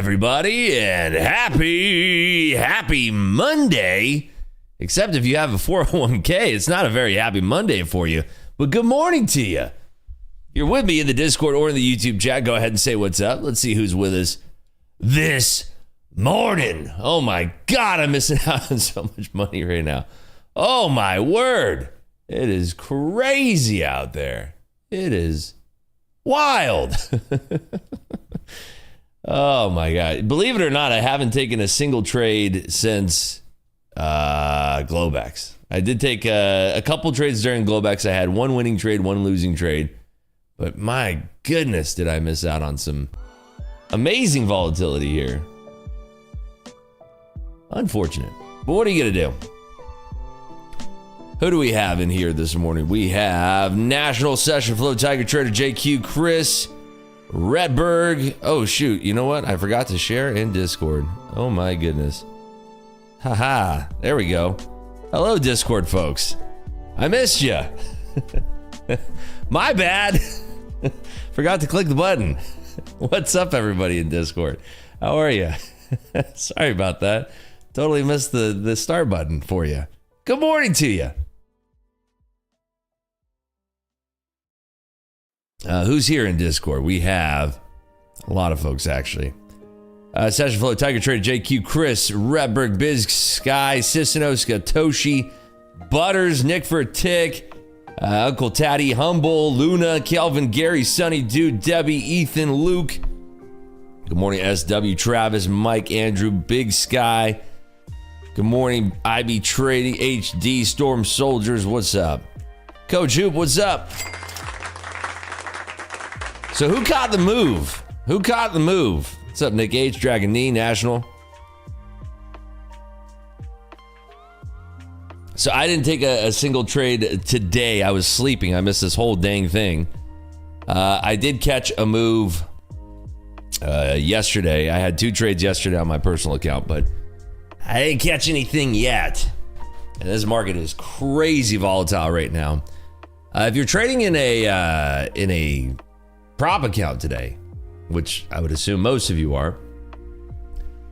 everybody, and happy Monday. Except if you have a 401k, it's not a very happy Monday for you. But good morning to you. If you're with me in the Discord or in the YouTube chat, go ahead and say what's up. Let's see who's with us this morning. Oh my God, I'm missing out on so much money right now. Oh my word. It is crazy out there. It is wild. Oh my God. Believe it or not, I haven't taken a single trade since Globex. I did take a couple trades during Globex. I had one winning trade, one losing trade. But my goodness, did I miss out on some amazing volatility here. Unfortunate. But what are you going to do? Who do we have in here this morning? We have National Session Flow Tiger Trader JQ, Chris Redberg. Oh, shoot. You know what? I forgot to share in Discord. Oh, my goodness. Haha. There we go. Hello, Discord folks. I missed you. My bad. Forgot to click the button. What's up, everybody in Discord? How are you? Sorry about that. Totally missed the start button for you. Good morning to you. Who's here in Discord? We have a lot of folks, actually. Session Flow, Tiger Trader, JQ, Chris, Redberg, Biz, Sky, Sissanoska, Toshi, Butters, Nick for a Tick, Uncle Tatty, Humble, Luna, Kelvin, Gary, Sunny, Dude, Debbie, Ethan, Luke. Good morning, SW, Travis, Mike, Andrew, Big Sky. Good morning, IB Trading, HD, Storm Soldiers. What's up? Coach Hoop, what's up? So who caught the move? Who caught the move? What's up, Nick H, Dragon Knee, National? So I didn't take a single trade today. I was sleeping. I missed this whole dang thing. I did catch a move yesterday. I had 2 trades yesterday on my personal account, but I didn't catch anything yet. And this market is crazy volatile right now. If you're trading in a prop account today, which I would assume most of you are,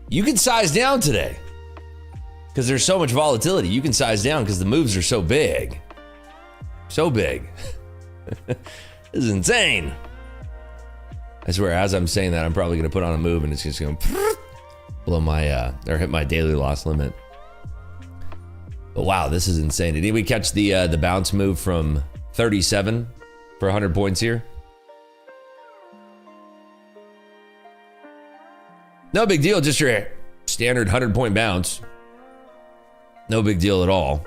you can size down today because there's so much volatility. You can size down because the moves are so big. So big. This is insane. I swear, as I'm saying that, I'm probably going to put on a move and it's just going to blow my, or hit my daily loss limit. But wow, this is insane. Did anybody catch the bounce move from 37 for 100 points here? No big deal, just your standard 100-point bounce. No big deal at all.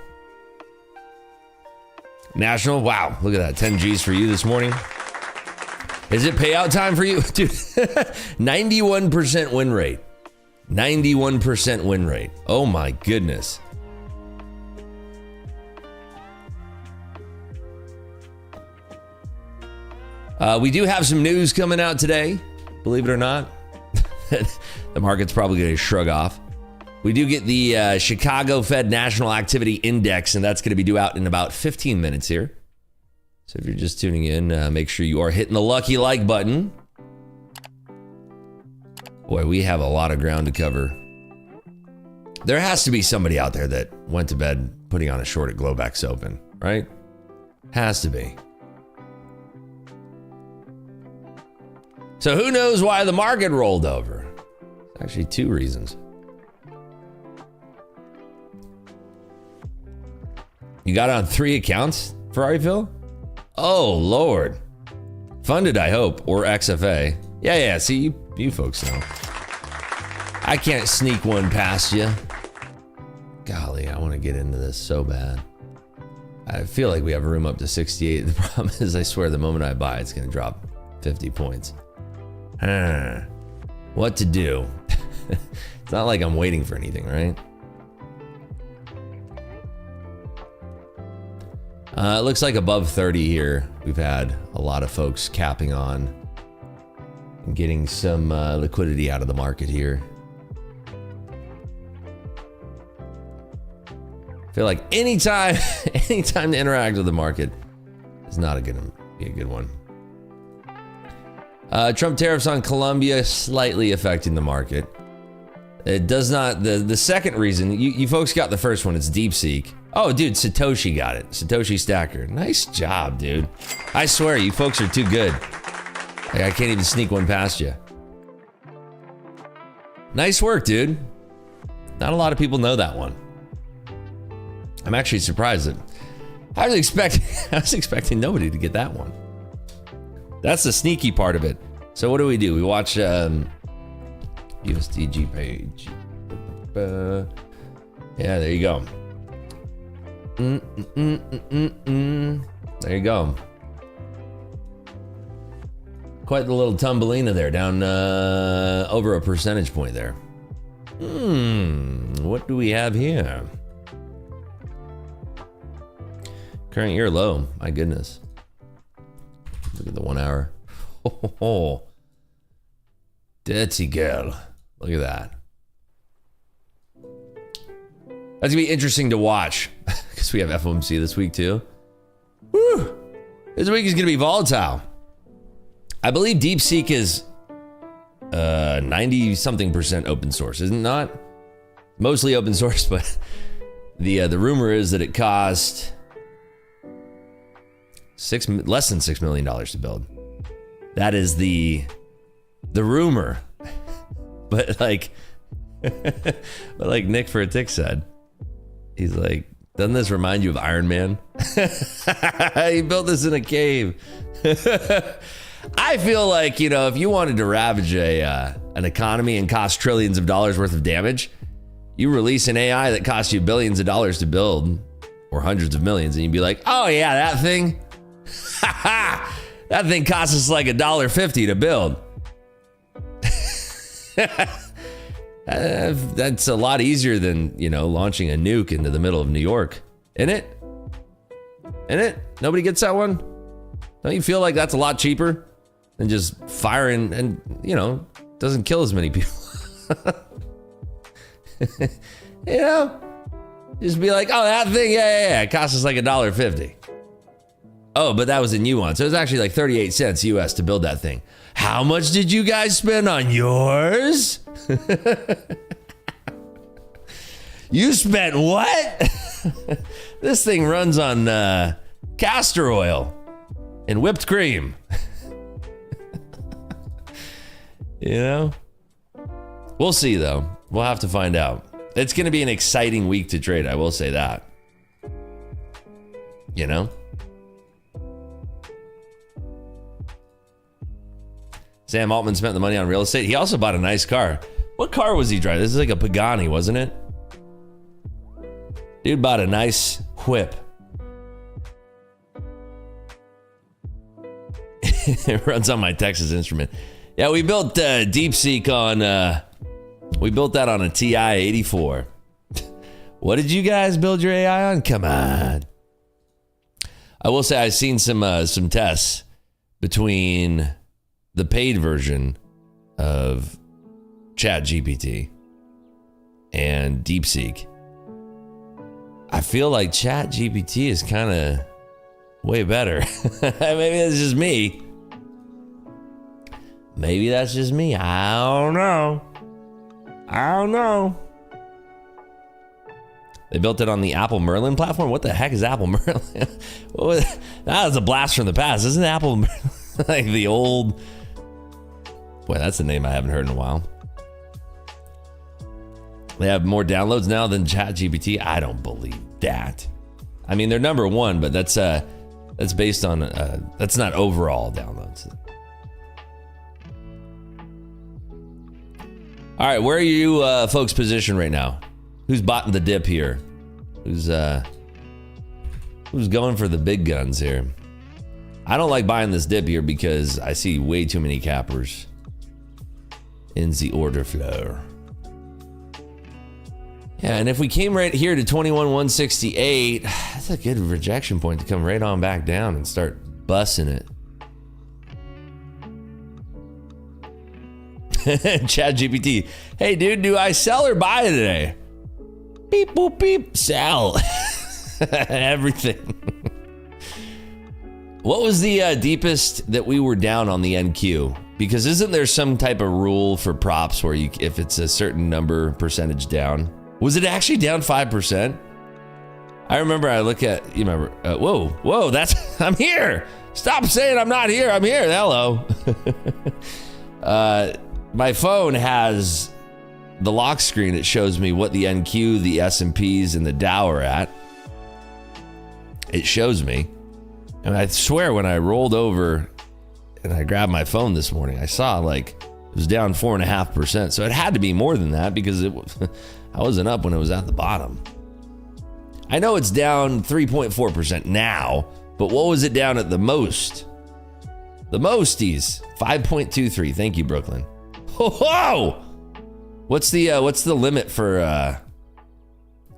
National, wow, look at that, 10 G's for you this morning. Is it payout time for you? Dude, 91% win rate. 91% win rate. Oh my goodness. We do have some news coming out today, believe it or not. The market's probably going to shrug off. We do get the Chicago Fed National Activity Index, and that's going to be due out in about 15 minutes here. So if you're just tuning in, make sure you are hitting the lucky like button. Boy, we have a lot of ground to cover. There has to be somebody out there that went to bed putting on a short at Globex Open, right? Has to be. So who knows why the market rolled over? Actually, 2 reasons. You got on 3 accounts, Ferrariville? Oh, Lord. Funded, I hope, or XFA. Yeah, see, you folks know. I can't sneak one past you. Golly, I want to get into this so bad. I feel like we have room up to 68. The problem is, I swear, the moment I buy, it's going to drop 50 points. What to do? It's not like I'm waiting for anything, right? It looks like above 30 here. We've had a lot of folks capping on and getting some liquidity out of the market here. I feel like anytime to interact with the market is not be a good one. Trump tariffs on Colombia slightly affecting the market. It does not. The second reason, you folks got the first one. It's DeepSeek. Oh, dude, Satoshi got it. Satoshi Stacker. Nice job, dude. I swear, you folks are too good. Like, I can't even sneak one past you. Nice work, dude. Not a lot of people know that one. I'm actually surprised that I was expecting nobody to get that one. That's the sneaky part of it. So what do? We watch USDG page. Yeah, there you go. There you go. Quite the little tumbleina there, down over a percentage point there. What do we have here? Current year low. My goodness. Look at the 1 hour. Oh, dirty girl. Look at that. That's gonna be interesting to watch because we have FOMC this week too. Woo! This week is gonna be volatile. I believe DeepSeek is 90-something% open source, isn't it not? Mostly open source, but the rumor is that it cost less than $6 million to build. That is the rumor. But like Nick for a Tick said, he's like, doesn't this remind you of Iron Man? He built this in a cave. I feel like, if you wanted to ravage an economy and cost trillions of dollars worth of damage, you release an AI that costs you billions of dollars to build, or hundreds of millions, and you'd be like, oh yeah, that thing? That thing costs us like $1.50 to build. That's a lot easier than, launching a nuke into the middle of New York. Isn't it? Nobody gets that one? Don't you feel like that's a lot cheaper than just firing and, doesn't kill as many people? Just be like, oh, that thing, yeah, it costs us like $1.50. Oh, but that was in yuan. So it was actually like 38 cents US to build that thing. How much did you guys spend on yours? You spent what? This thing runs on castor oil and whipped cream. We'll see though. We'll have to find out. It's going to be an exciting week to trade. I will say that. Sam Altman spent the money on real estate. He also bought a nice car. What car was he driving? This is like a Pagani, wasn't it? Dude bought a nice whip. It runs on my Texas Instrument. Yeah, we built DeepSeek on... we built that on a TI 84. What did you guys build your AI on? Come on. I will say I've seen some tests between the paid version of ChatGPT and DeepSeek. I feel like ChatGPT is kind of way better. Maybe that's just me. I don't know. They built it on the Apple Merlin platform. What the heck is Apple Merlin? That was a blast from the past. Isn't Apple Merlin like the old... Boy, that's a name I haven't heard in a while. They have more downloads now than ChatGPT. I don't believe that. I mean, they're number one, but that's based on that's not overall downloads. All right, where are you folks positioned right now? Who's botting the dip here? Who's going for the big guns here? I don't like buying this dip here because I see way too many cappers in the order flow. Yeah, and if we came right here to 21,168, that's a good rejection point to come right on back down and start bussing it. ChatGPT, hey dude, do I sell or buy today? Beep boop beep, sell. Everything. What was the deepest that we were down on the NQ Because isn't there some type of rule for props where if it's a certain number percentage down? Was it actually down 5%? I remember I look at, you remember, whoa, I'm here. Stop saying I'm not here. I'm here. Hello. My phone has the lock screen. It shows me what the NQ, the S&Ps, and the Dow are at. It shows me. And I swear when I rolled over and I grabbed my phone this morning, I saw like it was down 4.5%. So it had to be more than that because I wasn't up when it was at the bottom. I know it's down 3.4% now, but what was it down at the most? The mosties, 5.23. Thank you, Brooklyn. Whoa! What's the limit for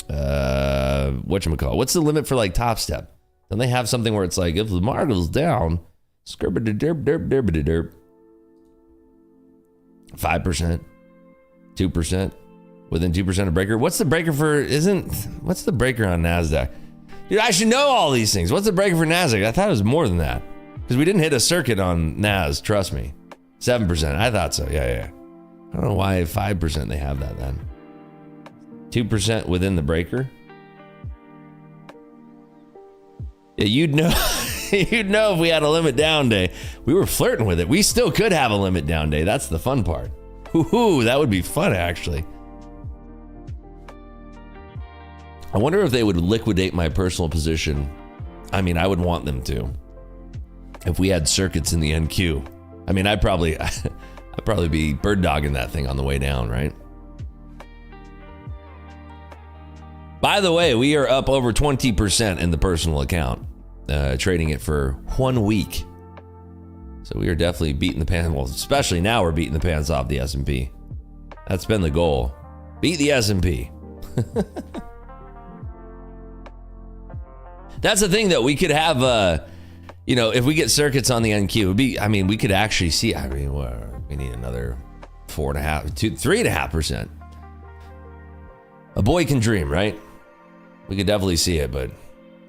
whatchamacallit? What's the limit for like Top Step? Don't they have something where it's like if the market's down, derp 5%, 2%, within 2% of breaker. What's the breaker for? What's the breaker on NASDAQ? Dude, I should know all these things. What's the breaker for NASDAQ? I thought it was more than that because we didn't hit a circuit on NAS. Trust me, 7%. I thought so. Yeah. I don't know why 5% they have that then. 2% within the breaker. Yeah, you'd know. You'd know if we had a limit down day. We were flirting with it. We still could have a limit down day. That's the fun part. Ooh, that would be fun actually. I wonder if they would liquidate my personal position. I mean, I would want them to. If we had circuits in the NQ. I mean, I'd probably be bird dogging that thing on the way down, right? By the way, we are up over 20% in the personal account, trading it for 1 week. So we are definitely beating the pants. Well, especially now we're beating the pants off the S&P. That's been the goal. Beat the S&P. That's the thing that we could have, if we get circuits on the NQ, we could actually see, we need another 3.5%. A boy can dream, right? We could definitely see it, but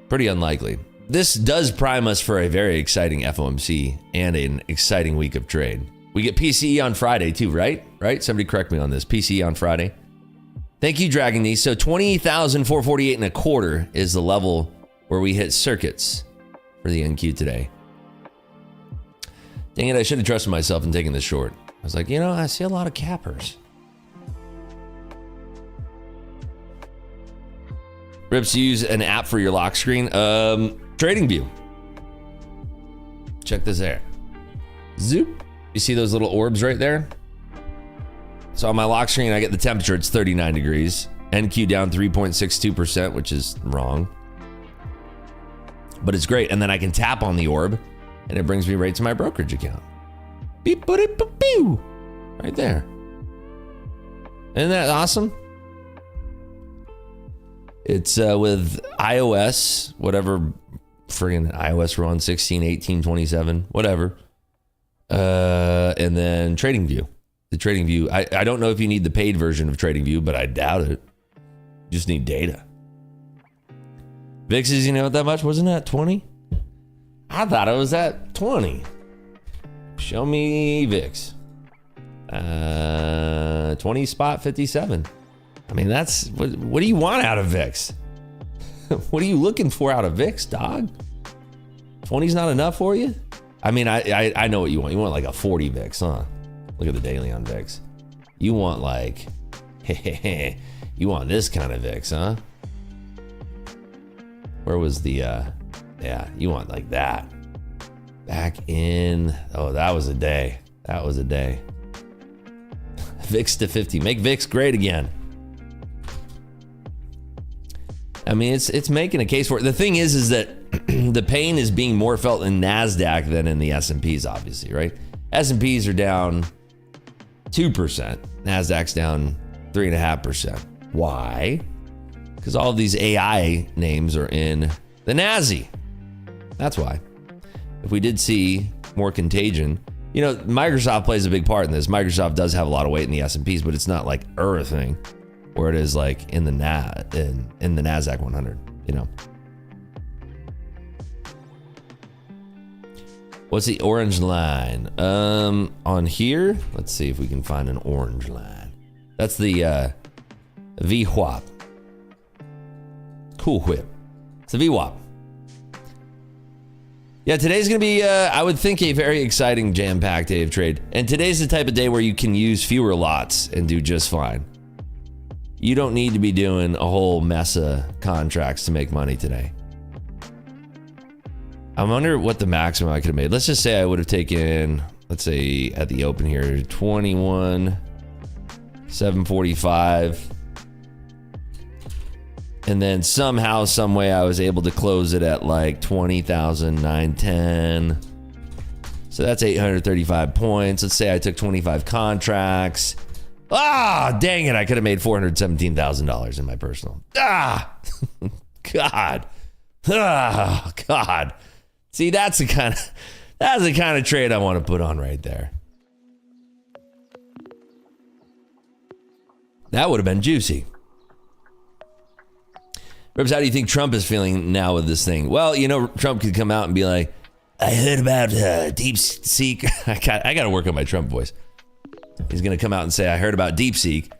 pretty unlikely. This does prime us for a very exciting FOMC and an exciting week of trade. We get PCE on Friday too, right? Somebody correct me on this. PCE on Friday. Thank you, Dragging these. So 20,448 and a quarter is the level where we hit circuits for the NQ today. Dang it, I should have trusted myself in taking this short. I was like, I see a lot of cappers. Rips, you use an app for your lock screen. TradingView. Check this out. Zoop. You see those little orbs right there? So on my lock screen, I get the temperature. It's 39 degrees. NQ down 3.62%, which is wrong. But it's great. And then I can tap on the orb and it brings me right to my brokerage account. Beep, boop, boop, pew. Right there. Isn't that awesome? It's with iOS, whatever friggin' iOS we're on, 16, 18, 27, whatever. And then TradingView. The TradingView, I don't know if you need the paid version of TradingView, but I doubt it. You just need data. VIX is, that much? Wasn't that 20? I thought it was at 20. Show me VIX. 20 spot 57. I mean, that's what do you want out of VIX? What are you looking for out of VIX, dog? 20's not enough for you? I mean, I know what you want. You want like a 40 VIX, huh? Look at the daily on VIX. You want like, you want this kind of VIX, huh? Where was the, you want like that. Back in, that was a day. That was a day. VIX to 50, make VIX great again. I mean, it's making a case for it. The thing is that the pain is being more felt in NASDAQ than in the S&Ps, obviously, right? S&Ps are down 2%. NASDAQ's down 3.5%. Why? Because all of these AI names are in the NASI. That's why. If we did see more contagion, Microsoft plays a big part in this. Microsoft does have a lot of weight in the S&Ps, but it's not like a thing where it is like in the in the NASDAQ 100, What's the orange line? On here, let's see if we can find an orange line. That's the VWAP. Cool whip. It's a VWAP. Yeah, today's gonna be, I would think, a very exciting jam-packed day of trade. And today's the type of day where you can use fewer lots and do just fine. You don't need to be doing a whole mess of contracts to make money today. I wonder what the maximum I could have made. Let's just say I would have taken, let's say at the open here, 21,745. And then somehow, some way I was able to close it at like 20,910. So that's 835 points. Let's say I took 25 contracts. Ah, dang it. I could have made $417,000 in my personal. Ah, God. Ah, God. See, that's the kind of trade I want to put on right there. That would have been juicy. Ribs, how do you think Trump is feeling now with this thing? Well, you know, Trump could come out and be like, I heard about DeepSeek. I got to work on my Trump voice. He's going to come out and say, I heard about DeepSeek.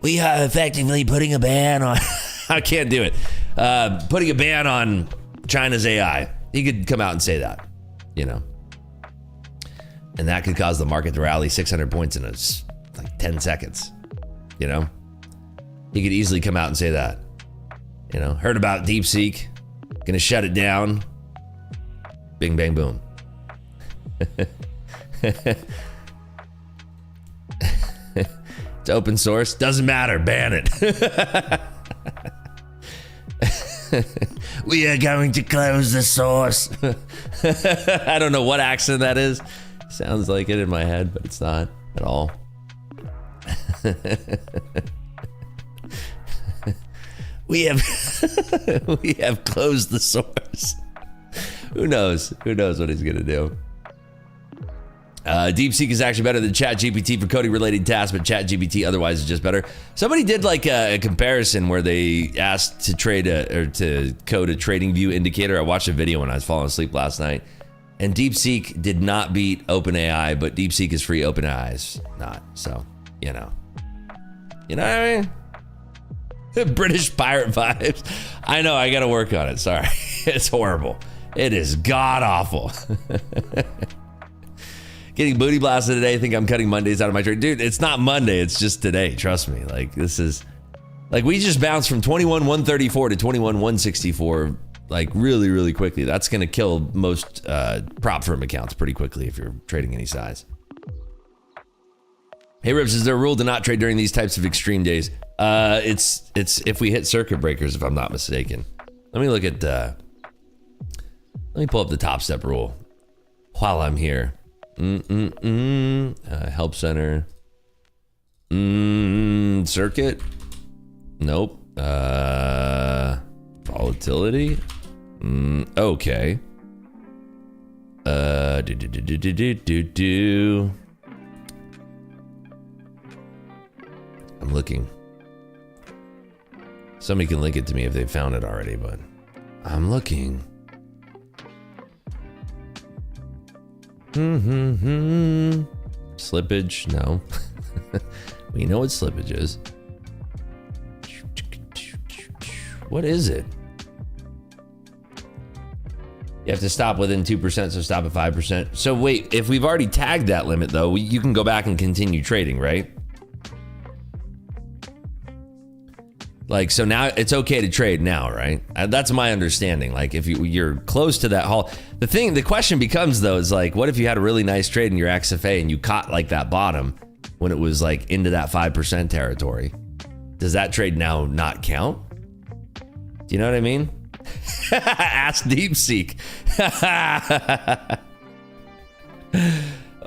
We are effectively putting a ban on... I can't do it. Putting a ban on China's AI. He could come out and say that, you know. And that could cause the market to rally 600 points in like 10 seconds, you know. He could easily come out and say that. You know, heard about DeepSeek, gonna shut it down. Bing, bang, boom. It's open source, doesn't matter, ban it. We are going to close the source. I don't know what accent that is. Sounds like it in my head, but it's not at all. We have closed the source. Who knows? Who knows what he's gonna do? DeepSeek is actually better than ChatGPT for coding related tasks, but ChatGPT otherwise is just better. Somebody did like a comparison where they asked to to code a trading view indicator. I watched a video when I was falling asleep last night, and DeepSeek did not beat OpenAI, but DeepSeek is free, OpenAI is not. So, you know what I mean? British pirate vibes. I know, I gotta work on it. Sorry. It's horrible. It is god awful. Getting booty blasted today. I think I'm cutting Mondays out of my trade. Dude, it's not Monday. It's just today. Trust me. Like, this is... Like, we just bounced from 21,134 to 21,164, like, really, really quickly. That's going to kill most prop firm accounts pretty quickly if you're trading any size. Hey, Ribs, is there a rule to not trade during these types of extreme days? It's if we hit circuit breakers, if I'm not mistaken. Let me look at... let me pull up the Top Step rule while I'm here. Help center. Circuit. Nope. Volatility. Okay. I'm looking. Somebody can link it to me if they found it already, but I'm looking. Slippage, no. We know what slippage is. What is it? You have to stop within 2%, so stop at 5%. So wait, if we've already tagged that limit though, you can go back and continue trading, right? Like, so now it's okay to trade now, right? That's my understanding. Like, if you're close to that haul, the question becomes though, is like, what if you had a really nice trade in your XFA and you caught like that bottom when it was like into that 5% territory? Does that trade now not count? Do you know what I mean? Ask DeepSeek.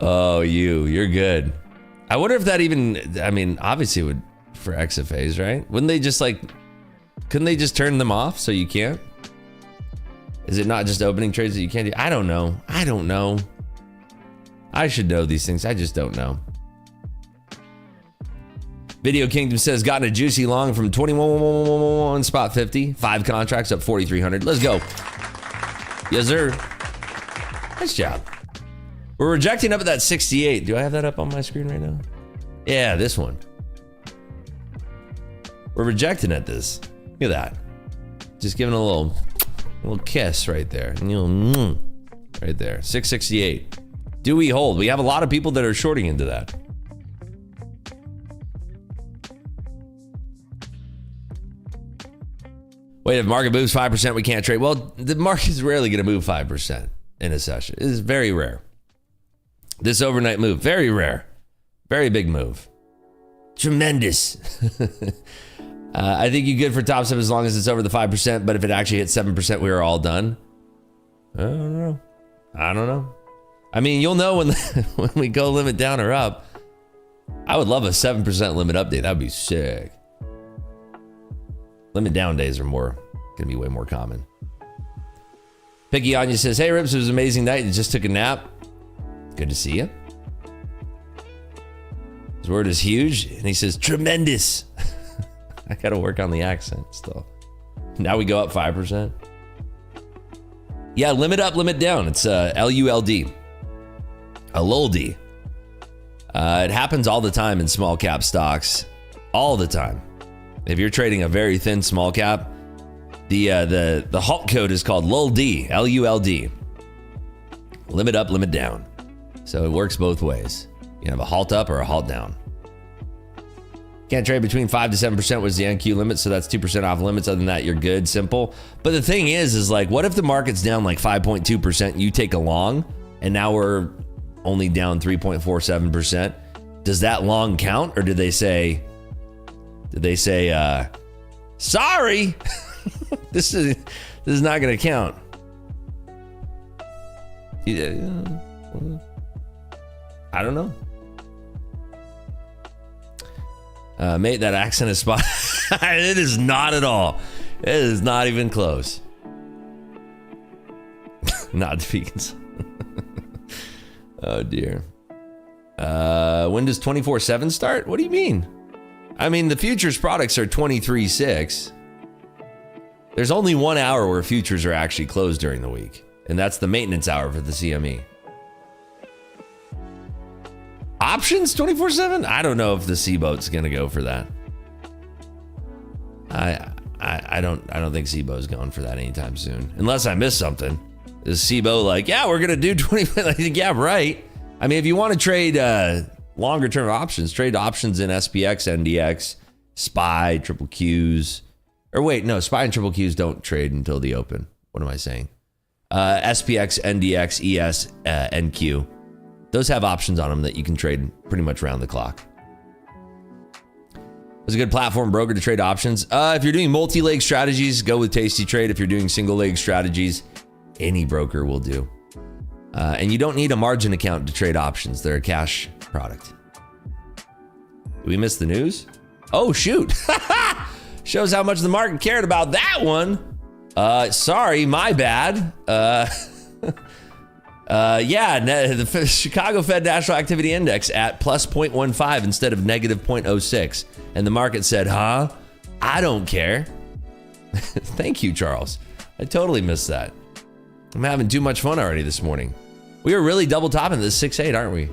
Oh, you're good. I wonder if that even, I mean, obviously it would for XFAs, right? Wouldn't they just like, couldn't they just turn them off so you can't? Is it not just opening trades that you can't do? I don't know. I should know these things. I just don't know. Video Kingdom says, gotten a juicy long from 21 spot 50. 5 contracts up 4,300. Let's go. Yes, sir. Nice job. We're rejecting up at that 68. Do I have that up on my screen right now? Yeah, this one. We're rejecting at this. Look at that. Just giving a little kiss right there. Right there. 668. Do we hold? We have a lot of people that are shorting into that. Wait, if market moves 5%, we can't trade. Well, the market's rarely going to move 5% in a session. It is very rare. This overnight move, very rare. Very big move. Tremendous. I think you're good for top step as long as it's over the 5%, but if it actually hits 7%, we are all done. I don't know. I mean, you'll know when we go limit down or up. I would love a 7% limit update. That'd be sick. Limit down days are gonna be way more common. Picky Anya says, hey Rips, it was an amazing night. You just took a nap. Good to see you. His word is huge, and he says, tremendous. I gotta work on the accent still. Now we go up 5%. Yeah, limit up, limit down. It's LULD. A LULD. It happens all the time in small cap stocks. All the time. If you're trading a very thin small cap, the halt code is called LULD, LULD. Limit up, limit down. So it works both ways. You have a halt up or a halt down. Can't trade between 5 to 7% was the NQ limit, so that's 2% off limits. Other than that, you're good, simple. But the thing is like, what if the market's down like 5.2%, you take a long, and now we're only down 3.47%? Does that long count, or did they say, sorry, this is not going to count? I don't know. Mate, that accent is spot. It is not at all. It is not even close. Not to be concerned. Oh dear. When does 24/7 start? What do you mean? I mean, the futures products are 23/6. There's only 1 hour where futures are actually closed during the week, and that's the maintenance hour for the CME. Options 24/7? I don't know if the C-Boat's gonna go for that. I don't think C-Boat's going for that anytime soon, unless I missed something. Is C-Boat like, yeah, we're gonna do 20? I think, yeah, right. I mean, if you want to trade longer term options, trade options in SPX, NDX, SPY, triple Qs. Or wait, no, SPY and triple Qs don't trade until the open. What am I saying? SPX, NDX, ES, NQ. Those have options on them that you can trade pretty much round the clock. It's a good platform broker to trade options. If you're doing multi-leg strategies, go with Tasty Trade. If you're doing single leg strategies, any broker will do. And you don't need a margin account to trade options. They're a cash product. Did we miss the news? Oh, shoot. Shows how much the market cared about that one. Sorry, my bad. The Chicago Fed National Activity Index at plus 0.15 instead of negative 0.06. And the market said, huh? I don't care. Thank you, Charles. I totally missed that. I'm having too much fun already this morning. We are really double topping this 6.8, aren't we?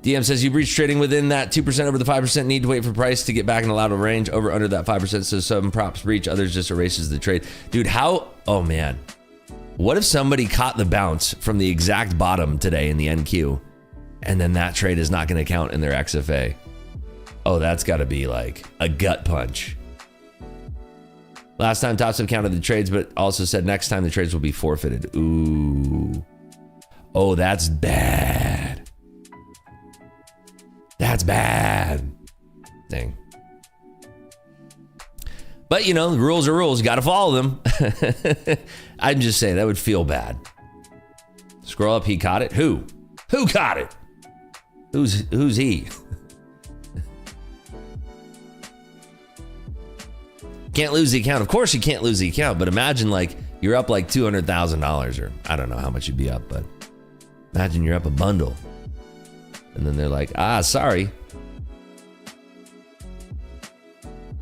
DM says you've reached trading within that 2% over the 5%. Need to wait for price to get back in a lateral range over under that 5%. So some props reach, others just erases the trade. Dude, oh man. What if somebody caught the bounce from the exact bottom today in the NQ, and then that trade is not going to count in their XFA? Oh, that's got to be like a gut punch. Last time Topstep counted the trades, but also said next time the trades will be forfeited. Ooh. Oh, that's bad. That's bad. Dang. But you know, the rules are rules. You got to follow them. I'm just saying that would feel bad. Scroll up. He caught it. Who caught it? Who's he? Can't lose the account. Of course you can't lose the account, but imagine like you're up like $200,000, or I don't know how much you'd be up, but imagine you're up a bundle. And then they're like, sorry.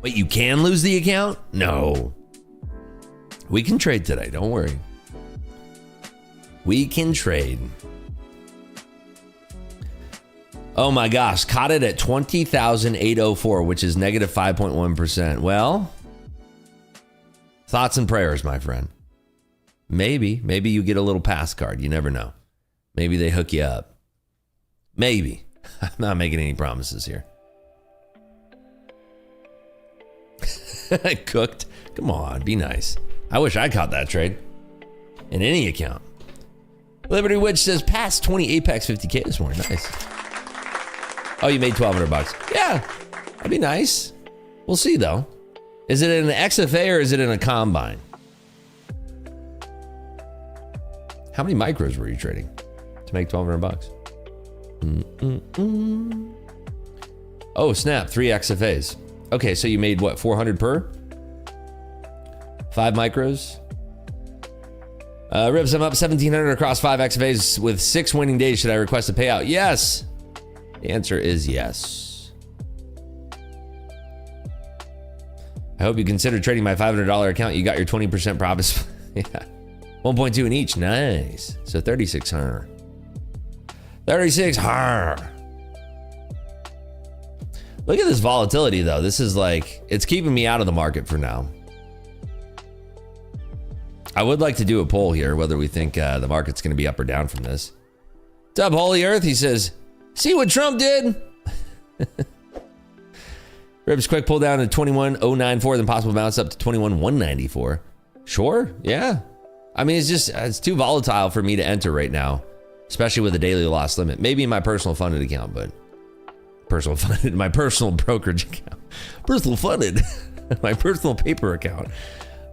Wait, you can lose the account? No. We can trade today. Don't worry. We can trade. Oh my gosh. Caught it at 20,804, which is negative 5.1%. Well, thoughts and prayers, my friend. Maybe you get a little pass card. You never know. Maybe they hook you up. Maybe. I'm not making any promises here. Cooked. Come on, be nice. I wish I caught that trade in any account. Liberty Witch says, past 20 Apex 50K this morning. Nice. Oh, you made 1,200 bucks. Yeah, that'd be nice. We'll see though. Is it in an XFA or is it in a combine? How many micros were you trading to make 1,200 bucks? Oh, snap. 3 XFAs. Okay, so you made what, 400 per? 5 micros? Ribs, I'm up 1,700 across 5 XFAs with 6 winning days. Should I request a payout? Yes. The answer is yes. I hope you consider trading my $500 account. You got your 20% profits. Yeah. 1.2 in each. Nice. So 3,600. 3,600. Look at this volatility though. This is like, it's keeping me out of the market for now. I would like to do a poll here, whether we think the market's going to be up or down from this. What's up, Holy Earth? He says, see what Trump did? Ribs, quick pull down to 21,094, then possible bounce up to 21,194. Sure, yeah. I mean, it's too volatile for me to enter right now, especially with a daily loss limit. Maybe in my personal funded account, but my personal brokerage account. Personal funded. My personal paper account.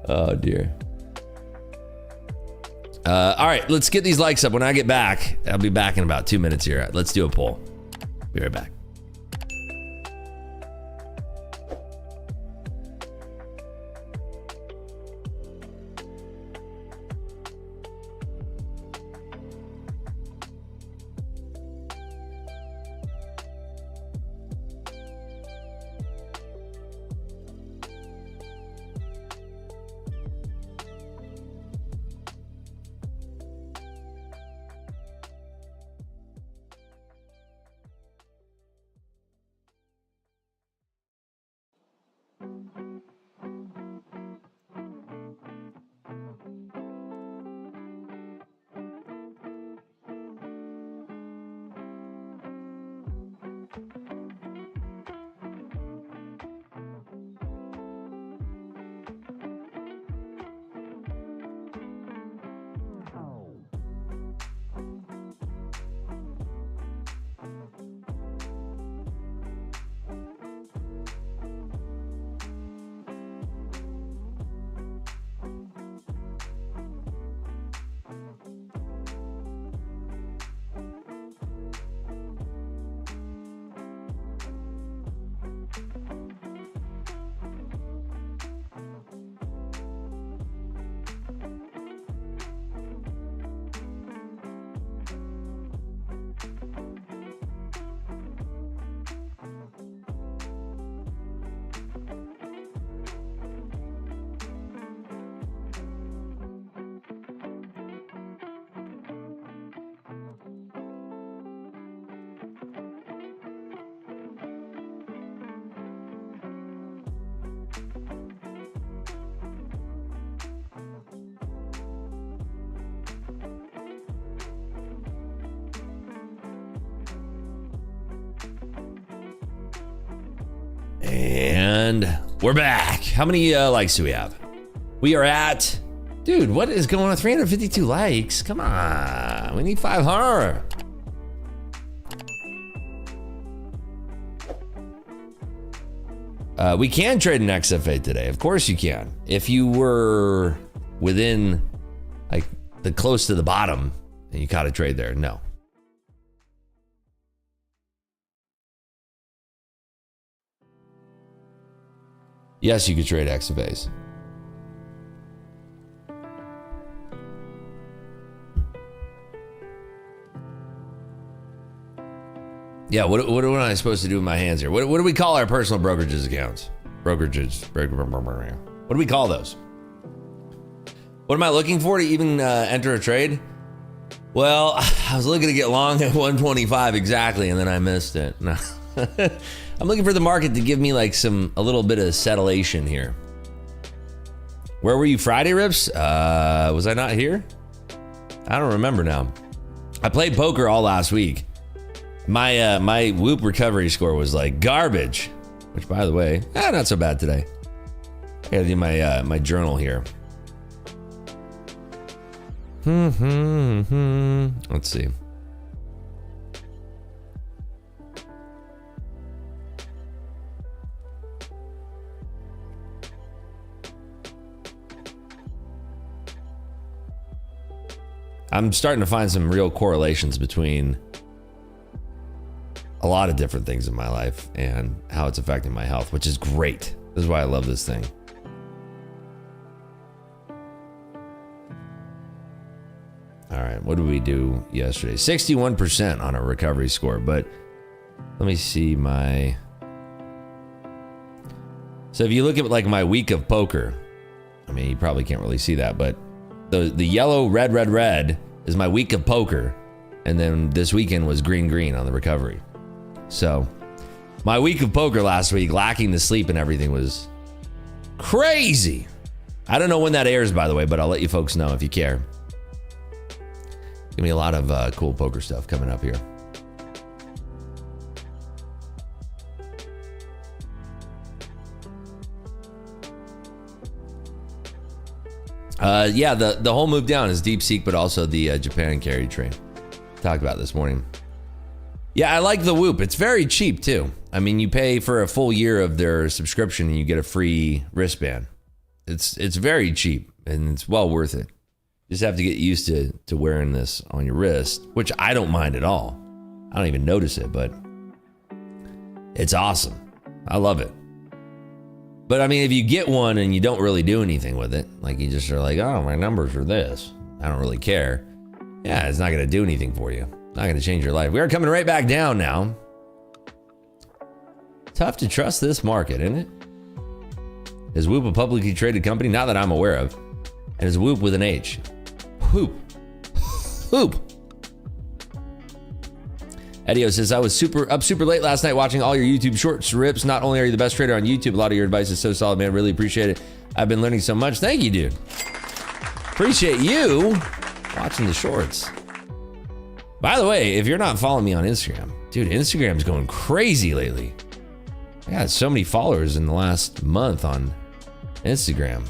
Oh, dear. All right, let's get these likes up. When I get back, I'll be back in about 2 minutes here. Let's do a poll. Be right back. And we're back. How many likes do we have? We are at, dude, what is going on? 352 likes. Come on, we need 500. We can trade an XFA today. Of course you can. If you were within like the close to the bottom and you caught a trade there, no. Yes, you could trade XFAs. Yeah, what am I supposed to do with my hands here? What do we call our personal brokerages accounts? Brokerages. What do we call those? What am I looking for to even enter a trade? Well, I was looking to get long at 125 exactly, and then I missed it. No. I'm looking for the market to give me like a little bit of settlation here. Where were you Friday, Rips? Was I not here? I don't remember now. I played poker all last week. My whoop recovery score was like garbage, which by the way, not so bad today. I gotta do my journal here. Let's see. I'm starting to find some real correlations between a lot of different things in my life and how it's affecting my health, which is great. This is why I love this thing. All right, what did we do yesterday? 61% on a recovery score, but let me see my... So if you look at like my week of poker, I mean, you probably can't really see that, but the yellow, red, red, red is my week of poker. And then this weekend was green, green on the recovery. So my week of poker last week, lacking the sleep and everything, was crazy. I don't know when that airs, by the way, but I'll let you folks know if you care. Give me a lot of cool poker stuff coming up here. Yeah, the whole move down is DeepSeek, but also the Japan carry trade. Talked about this morning. Yeah, I like the Whoop. It's very cheap too. I mean, you pay for a full year of their subscription and you get a free wristband. It's very cheap and it's well worth it. You just have to get used to wearing this on your wrist, which I don't mind at all. I don't even notice it, but it's awesome. I love it. But I mean, if you get one and you don't really do anything with it, like you just are like, oh, my numbers are this, I don't really care. Yeah, it's not going to do anything for you. Not going to change your life. We are coming right back down now. Tough to trust this market, isn't it? Is Whoop a publicly traded company? Not that I'm aware of. And is Whoop with an H? Whoop. Whoop. Edio says, I was up super late last night watching all your YouTube shorts, Rips. Not only are you the best trader on YouTube, a lot of your advice is so solid, man. Really appreciate it. I've been learning so much. Thank you, dude. Appreciate you watching the shorts. By the way, if you're not following me on Instagram, dude, Instagram's going crazy lately. I got so many followers in the last month on Instagram.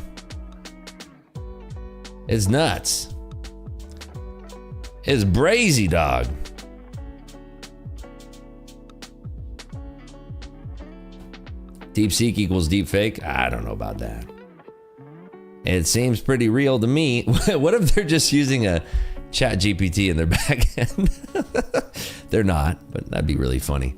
It's nuts. It's brazy, dog. DeepSeek equals deepfake? I don't know about that. It seems pretty real to me. What if they're just using a chat GPT in their back end? They're not, but that'd be really funny.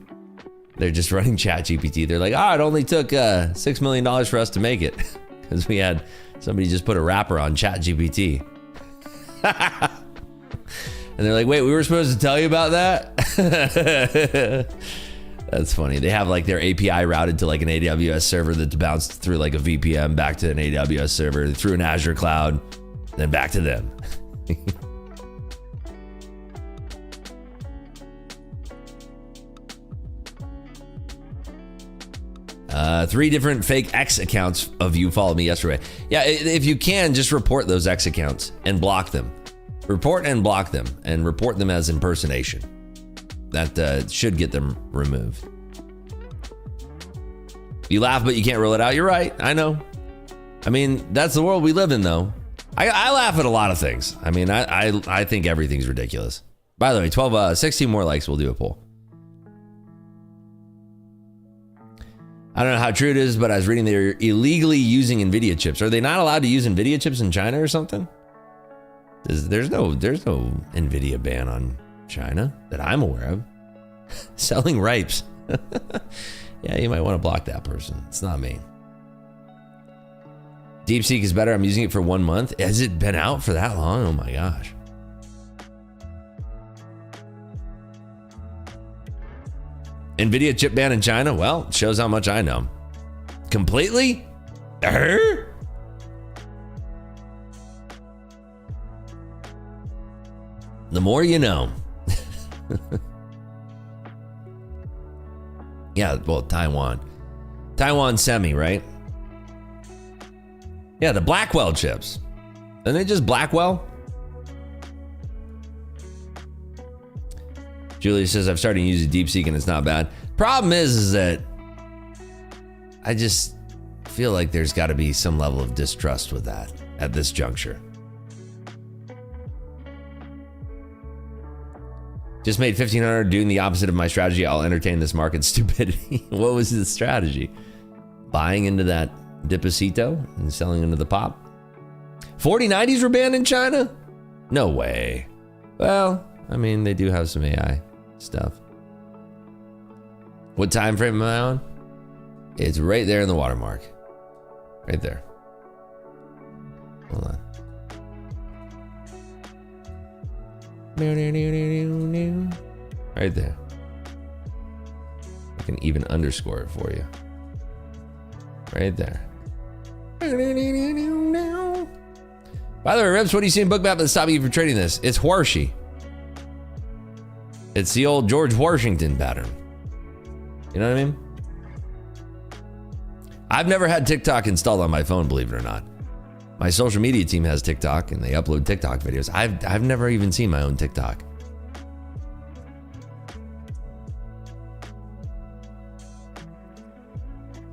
They're just running chat GPT. They're like, it only took $6 million for us to make it because we had somebody just put a wrapper on chat GPT. And they're like, wait, we were supposed to tell you about that? That's funny. They have like their API routed to like an AWS server that's bounced through like a VPN back to an AWS server, through an Azure cloud, then back to them. 3 different fake X accounts of you followed me yesterday. Yeah, if you can, just report those X accounts and block them. Report and block them and report them as impersonation. That should get them removed. You laugh, but you can't rule it out. You're right. I know. I mean, that's the world we live in, though. I laugh at a lot of things. I mean, I think everything's ridiculous. By the way, 16 more likes, we'll do a poll. I don't know how true it is, but I was reading they're illegally using NVIDIA chips. Are they not allowed to use NVIDIA chips in China or something? There's no NVIDIA ban on China that I'm aware of. Selling ripes. Yeah, you might want to block that person. It's not me. DeepSeek is better. I'm using it for 1 month. Has it been out for that long? Oh my gosh. NVIDIA chip ban in China? Well, it shows how much I know. Completely? The more you know. Yeah, well, Taiwan semi, right? Yeah, the Blackwell chips. Aren't they just Blackwell? Julia says, I've started using DeepSeek and it's not bad. Problem is that I just feel like there's got to be some level of distrust with that at this juncture. Just made $1,500 doing the opposite of my strategy. I'll entertain this market stupidity. What was the strategy? Buying into that Deposito and selling into the pop? 4090s were banned in China? No way. Well, I mean, they do have some AI stuff. What time frame am I on? It's right there in the watermark. Right there. Hold on. Right there. I can even underscore it for you. Right there. By the way, Rips, what do you see in Bookmap that's stopping you from trading this? It's Hwarshy. It's the old George Washington pattern. You know what I mean? I've never had TikTok installed on my phone, believe it or not. My social media team has TikTok and they upload TikTok videos. I've never even seen my own TikTok.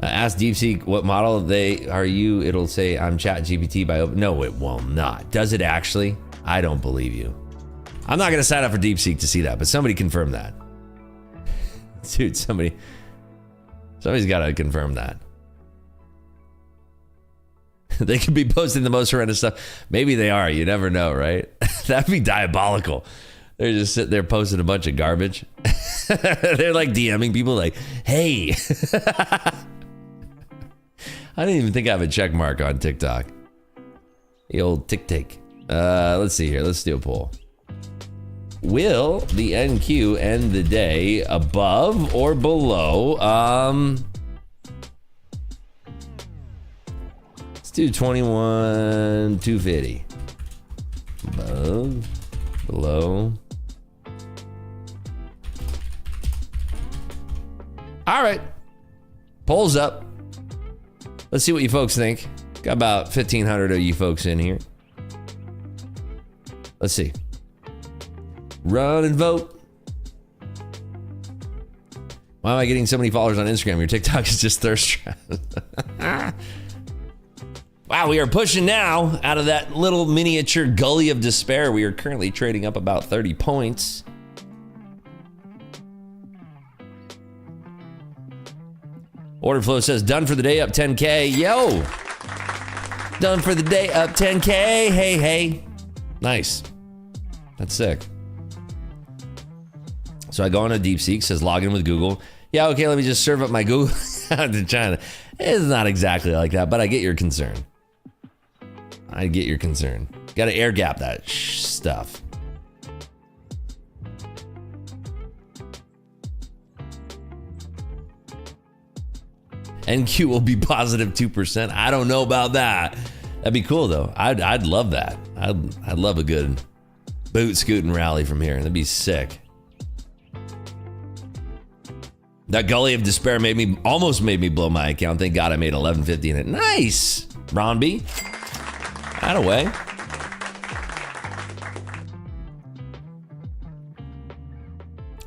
Ask DeepSeek what model they are you. It'll say I'm ChatGPT by open. No, it will not. Does it actually? I don't believe you. I'm not going to sign up for DeepSeek to see that, but somebody confirm that. Dude, somebody's got to confirm that. They could be posting the most horrendous stuff. Maybe they are. You never know, right? That'd be diabolical. They're just sitting there posting a bunch of garbage. They're like DMing people like, hey. I didn't even think I have a check mark on TikTok. The old tick. Let's see here. Let's do a poll. Will the NQ end the day above or below? Let's do 21,250. Above, below. All right. Polls up. Let's see what you folks think. Got about 1,500 of you folks in here. Let's see. Run and vote. Why am I getting so many followers on Instagram? Your TikTok is just thirst trap. Wow, we are pushing now out of that little miniature gully of despair. We are currently trading up about 30 points. Order flow says done for the day, up 10K. Yo, done for the day, up 10K. Hey. Nice. That's sick. So I go on a DeepSeek, says log in with Google. Yeah, okay, let me just serve up my Google account to China. It's not exactly like that, but I get your concern. I get your concern. Got to air gap that stuff. NQ will be positive 2%. I don't know about that. That'd be cool though. I'd love that. I'd love a good boot scooting rally from here. That'd be sick. That gully of despair almost made me blow my account. Thank God I made 1150 in it. Nice, Ron B. Attaway.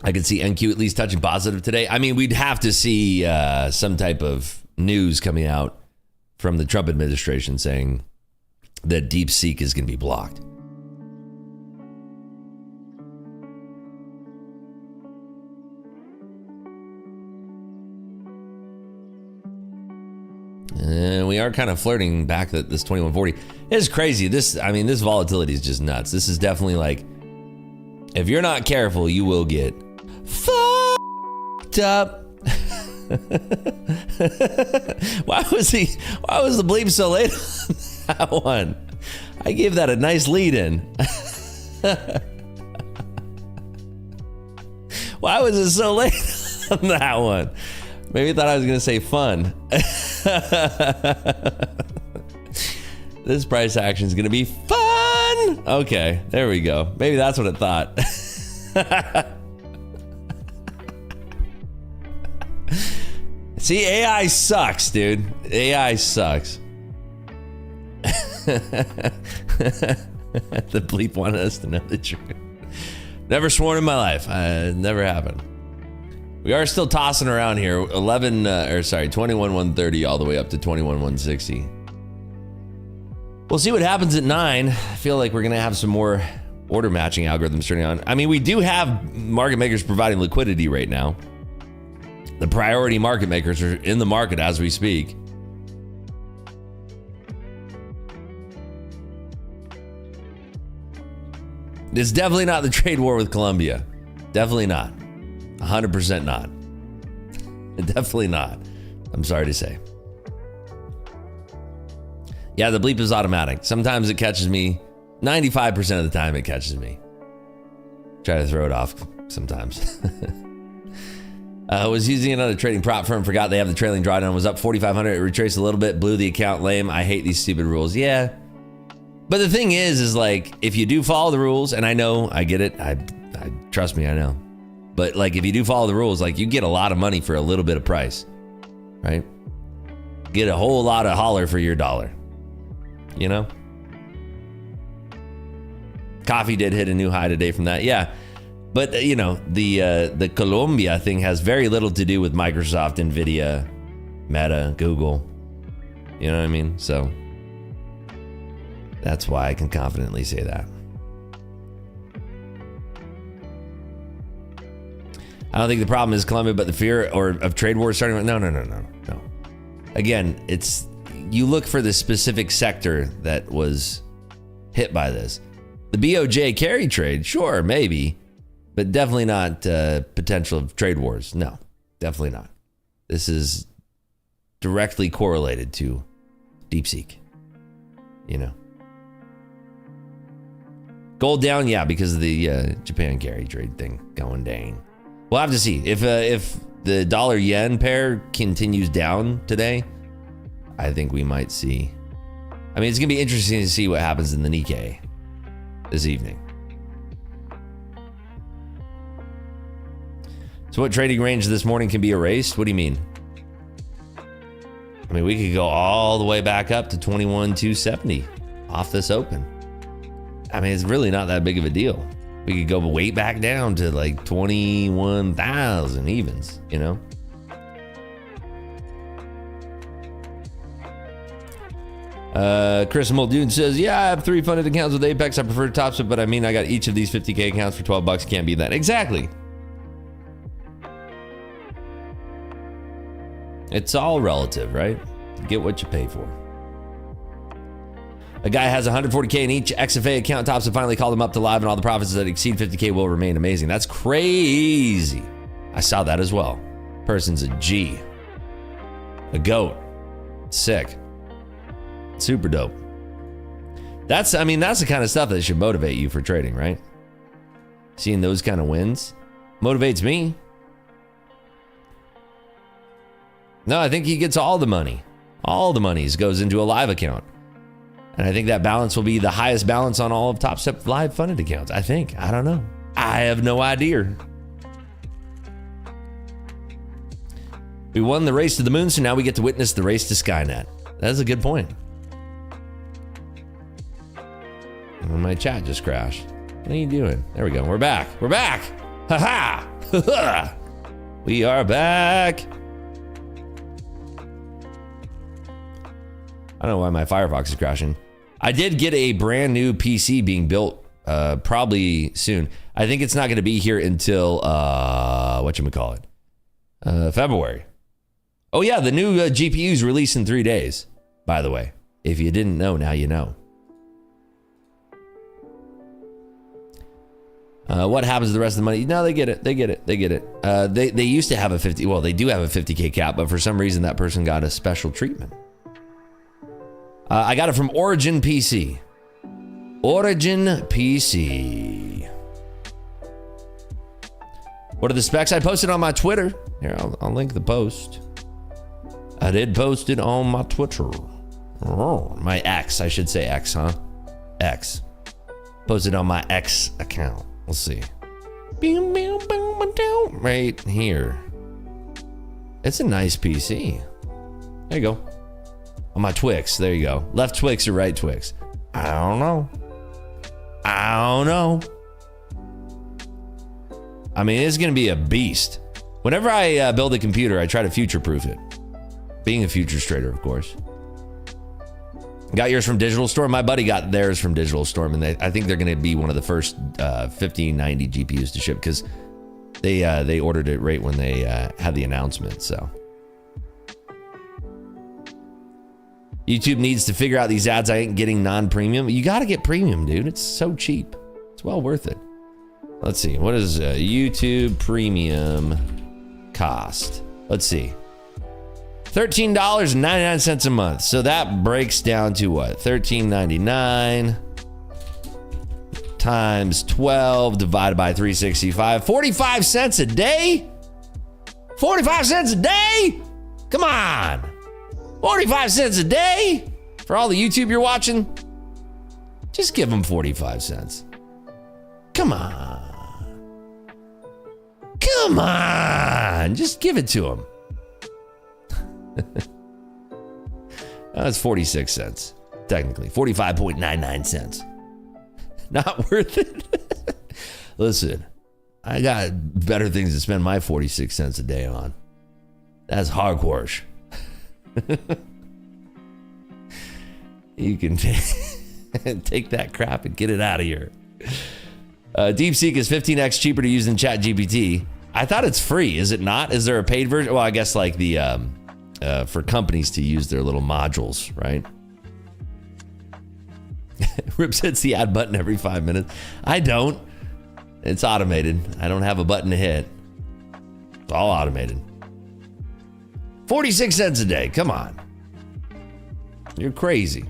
I could see NQ at least touching positive today. I mean, we'd have to see some type of news coming out from the Trump administration saying that DeepSeek is going to be blocked. And we are kind of flirting back at this 2140. It's crazy. This volatility is just nuts. This is definitely like, if you're not careful, you will get fucked up. Why was the bleep so late on that one? I gave that a nice lead in. Why was it so late on that one? Maybe thought I was gonna say fun. This price action is gonna be fun. Okay, there we go. Maybe that's what it thought. See, AI sucks, dude. AI sucks. The bleep wanted us to know the truth. Never sworn in my life. Never happened. We are still tossing around here. 21,130 all the way up to 21,160. We'll see what happens at 9. I feel like we're going to have some more order matching algorithms turning on. I mean, we do have market makers providing liquidity right now. The priority market makers are in the market as we speak. It's definitely not the trade war with Colombia. Definitely not. 100% not. Definitely not. I'm sorry to say. Yeah, the bleep is automatic. Sometimes it catches me. 95% of the time it catches me. Try to throw it off sometimes. I was using another trading prop firm, forgot they have the trailing drawdown, was up 4,500, it retraced a little bit, blew the account, lame. I hate these stupid rules. Yeah. But the thing is like, if you do follow the rules, and I know, I get it, I trust me, I know. But like, if you do follow the rules, like you get a lot of money for a little bit of price, right? Get a whole lot of holler for your dollar, you know? Coffee did hit a new high today from that, yeah. But you know, the Colombia thing has very little to do with Microsoft, Nvidia, Meta, Google. You know what I mean? So that's why I can confidently say that. I don't think the problem is Colombia, but the fear of trade wars starting. No. Again, it's you look for the specific sector that was hit by this. The BOJ carry trade, sure, maybe. But definitely not potential of trade wars. No, definitely not. This is directly correlated to DeepSeek. You know. Gold down, yeah, because of the Japan carry trade thing going down. We'll have to see. If the dollar-yen pair continues down today, I think we might see. I mean, it's going to be interesting to see what happens in the Nikkei this evening. So what trading range this morning can be erased? What do you mean? I mean, we could go all the way back up to 21,270 off this open. I mean, it's really not that big of a deal. We could go way back down to like 21,000 evens, you know? Chris Muldoon says, yeah, I have 3 funded accounts with Apex. I prefer Topstep, but I mean, I got each of these 50K accounts for 12 bucks. Can't beat that. Exactly. It's all relative, right? Get what you pay for. A guy has 140K in each XFA account. Topstep finally called him up to live, and all the profits that exceed 50K will remain. Amazing. That's crazy. I saw that as well. Person's a G. A goat. Sick. Super dope. That's the kind of stuff that should motivate you for trading, right? Seeing those kind of wins motivates me. No, I think he gets all the money. All the monies goes into a live account. And I think that balance will be the highest balance on all of Topstep live funded accounts. I think. I don't know. I have no idea. We won the race to the moon, so now we get to witness the race to Skynet. That's a good point. And my chat just crashed. What are you doing? There we go. We're back. We're back. Ha ha. We are back. I don't know why my Firefox is crashing. I did get a brand new PC being built probably soon. I think it's not going to be here until, whatchamacallit, February. Oh yeah, the new GPU's released in 3 days, by the way. If you didn't know, now you know. What happens to the rest of the money? No, they get it. They get it. They get it. They used to have a 50, well, they do have a 50K cap, but for some reason that person got a special treatment. I got it from Origin PC. Origin PC. What are the specs? I posted on my Twitter. Here, I'll link the post. I did post it on my Twitter. Oh, my X, I should say X, huh? X. Posted on my X account. We'll see. Right here. It's a nice PC. There you go. On my Twix. There you go. Left Twix or right Twix? I don't know. I mean, it's going to be a beast. Whenever I build a computer, I try to future-proof it. Being a futures trader, of course. Got yours from Digital Storm. My buddy got theirs from Digital Storm, and I think they're going to be one of the first 1590 GPUs to ship because they ordered it right when they had the announcement. So YouTube needs to figure out these ads I ain't getting non-premium. You got to get premium, dude. It's so cheap. It's well worth it. Let's see. What is YouTube premium cost? Let's see. $13.99 a month. So that breaks down to what? $13.99 times 12 divided by 365. 45 cents a day? 45 cents a day? Come on. 45 cents a day? For all the YouTube you're watching? Just give them 45 cents. Come on. Come on. Just give it to them. That's 46 cents. Technically, 45.99 cents. Not worth it. Listen, I got better things to spend my 46 cents a day on. That's hardcore. You can take that crap and get it out of here. DeepSeek is 15x cheaper to use than ChatGPT. I thought it's free. Is it not? Is there a paid version? Well, I guess like the for companies to use their little modules, right? Rips hits the add button every 5 minutes. I don't. It's automated. I don't have a button to hit. It's all automated. 46 cents a day. Come on. You're crazy.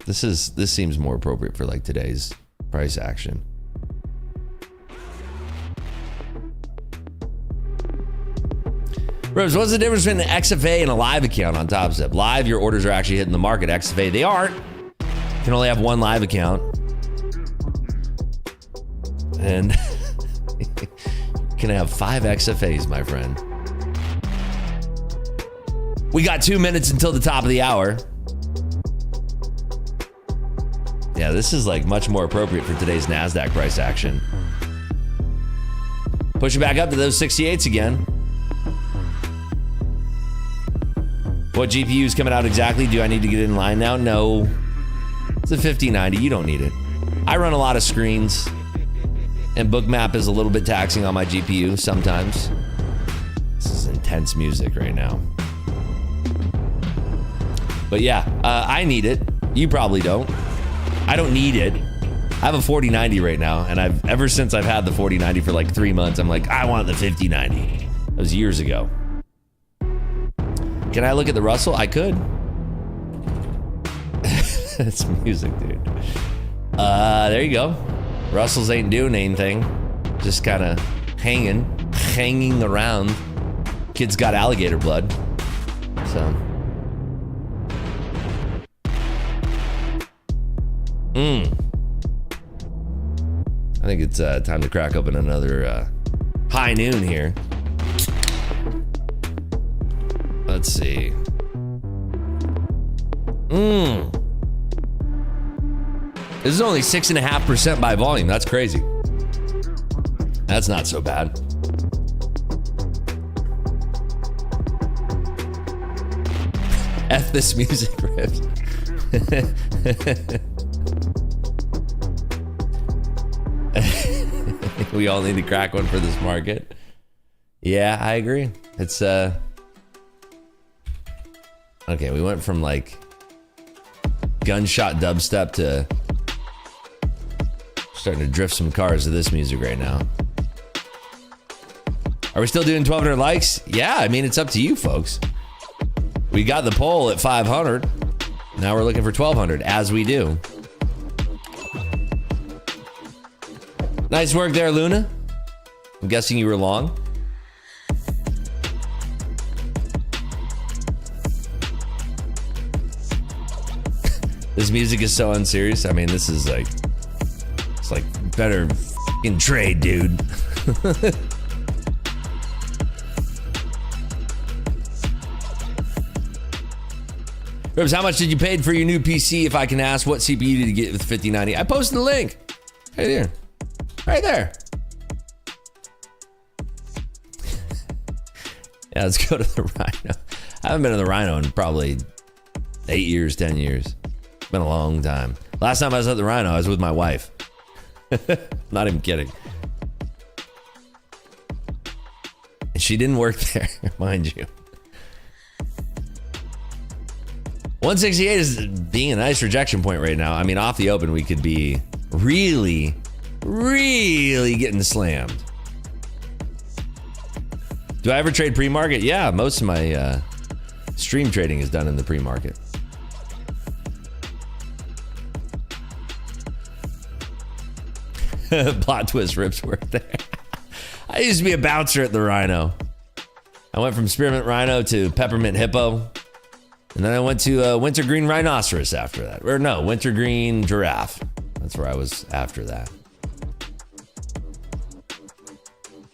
This seems more appropriate for like today's price action. Rose, what's the difference between an XFA and a live account on TopStep? Live, your orders are actually hitting the market. XFA, they aren't. You can only have one live account. And you can have 5 XFAs, my friend. We got 2 minutes until the top of the hour. Yeah, this is like much more appropriate for today's NASDAQ price action. Push it back up to those 68s again. What GPU is coming out exactly? Do I need to get in line now? No. It's a 5090. You don't need it. I run a lot of screens, and Bookmap is a little bit taxing on my GPU sometimes. This is intense music right now. But yeah, I need it. You probably don't. I don't need it. I have a 4090 right now, and ever since I've had the 4090 for like 3 months, I'm like, I want the 5090. That was years ago. Can I look at the Russell? I could. That's music, dude. There you go. Russells ain't doing anything. Just kind of hanging around. Kid's got alligator blood. So. I think it's time to crack open another high noon here. Let's see. This is only 6.5% by volume. That's crazy. That's not so bad. F this music riff. We all need to crack one for this market. Yeah, I agree. It's okay, we went from like gunshot dubstep to starting to drift some cars to this music right now. Are we still doing 1,200 likes? Yeah, I mean, it's up to you folks. We got the poll at 500. Now we're looking for 1,200, as we do. Nice work there, Luna. I'm guessing you were long. This music is so unserious. I mean, this is like, it's like better f***ing trade, dude. Ribs, how much did you pay for your new PC? If I can ask, what CPU did you get with 5090? I posted the link. Right there. Right there. Yeah, let's go to the Rhino. I haven't been to the Rhino in probably 8 years, 10 years. It's been a long time. Last time I was at the Rhino, I was with my wife. Not even kidding. And she didn't work there, mind you. 168 is being a nice rejection point right now. I mean, off the open, we could be really, really getting slammed. Do I ever trade pre-market? Yeah, most of my stream trading is done in the pre-market. Plot twist, Rips work there. I used to be a bouncer at the Rhino. I went from Spearmint Rhino to Peppermint Hippo. And then I went to Wintergreen Rhinoceros after that. Or no, Wintergreen Giraffe. That's where I was after that.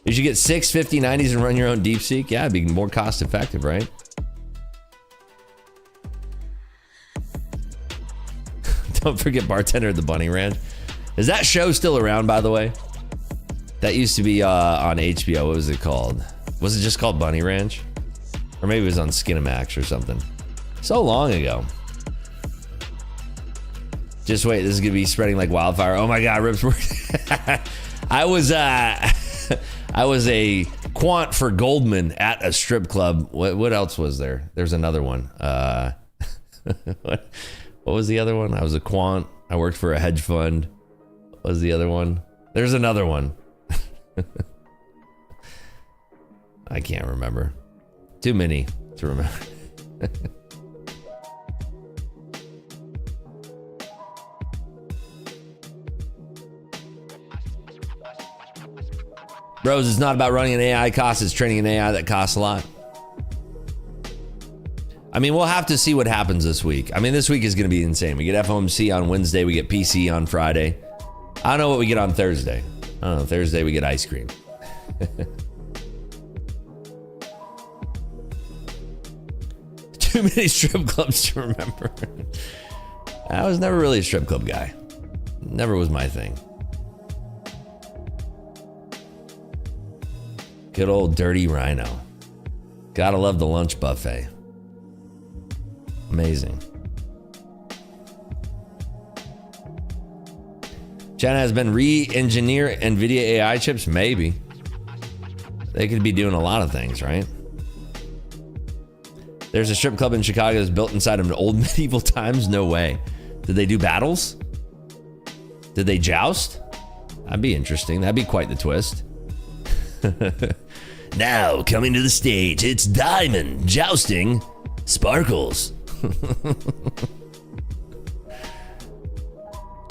You should get 6 5090s and run your own DeepSeek. Yeah, it'd be more cost effective, right? Don't forget Bartender at the Bunny Ranch. Is that show still around, by the way? That used to be on HBO. What was it called? Was it just called Bunny Ranch? Or maybe it was on Skinamax or something. So long ago. Just wait, this is gonna be spreading like wildfire. Oh my God, Rips. I was a quant for Goldman at a strip club. What else was there? There's another one. What was the other one? I was a quant. I worked for a hedge fund. What was the other one? There's another one. I can't remember. Too many to remember. Bros, it's not about running an AI cost, it's training an AI that costs a lot. I mean, we'll have to see what happens this week. I mean, this week is going to be insane. We get FOMC on Wednesday, we get PC on Friday. I don't know what we get on Thursday. I don't know, Thursday we get ice cream. Too many strip clubs to remember. I was never really a strip club guy. Never was my thing. Good old dirty Rhino. Gotta love the lunch buffet. Amazing. China has been re-engineer NVIDIA AI chips? Maybe. They could be doing a lot of things, right? There's a strip club in Chicago that's built inside of an old medieval times? No way. Did they do battles? Did they joust? That'd be interesting. That'd be quite the twist. Now, coming to the stage, it's Diamond jousting Sparkles.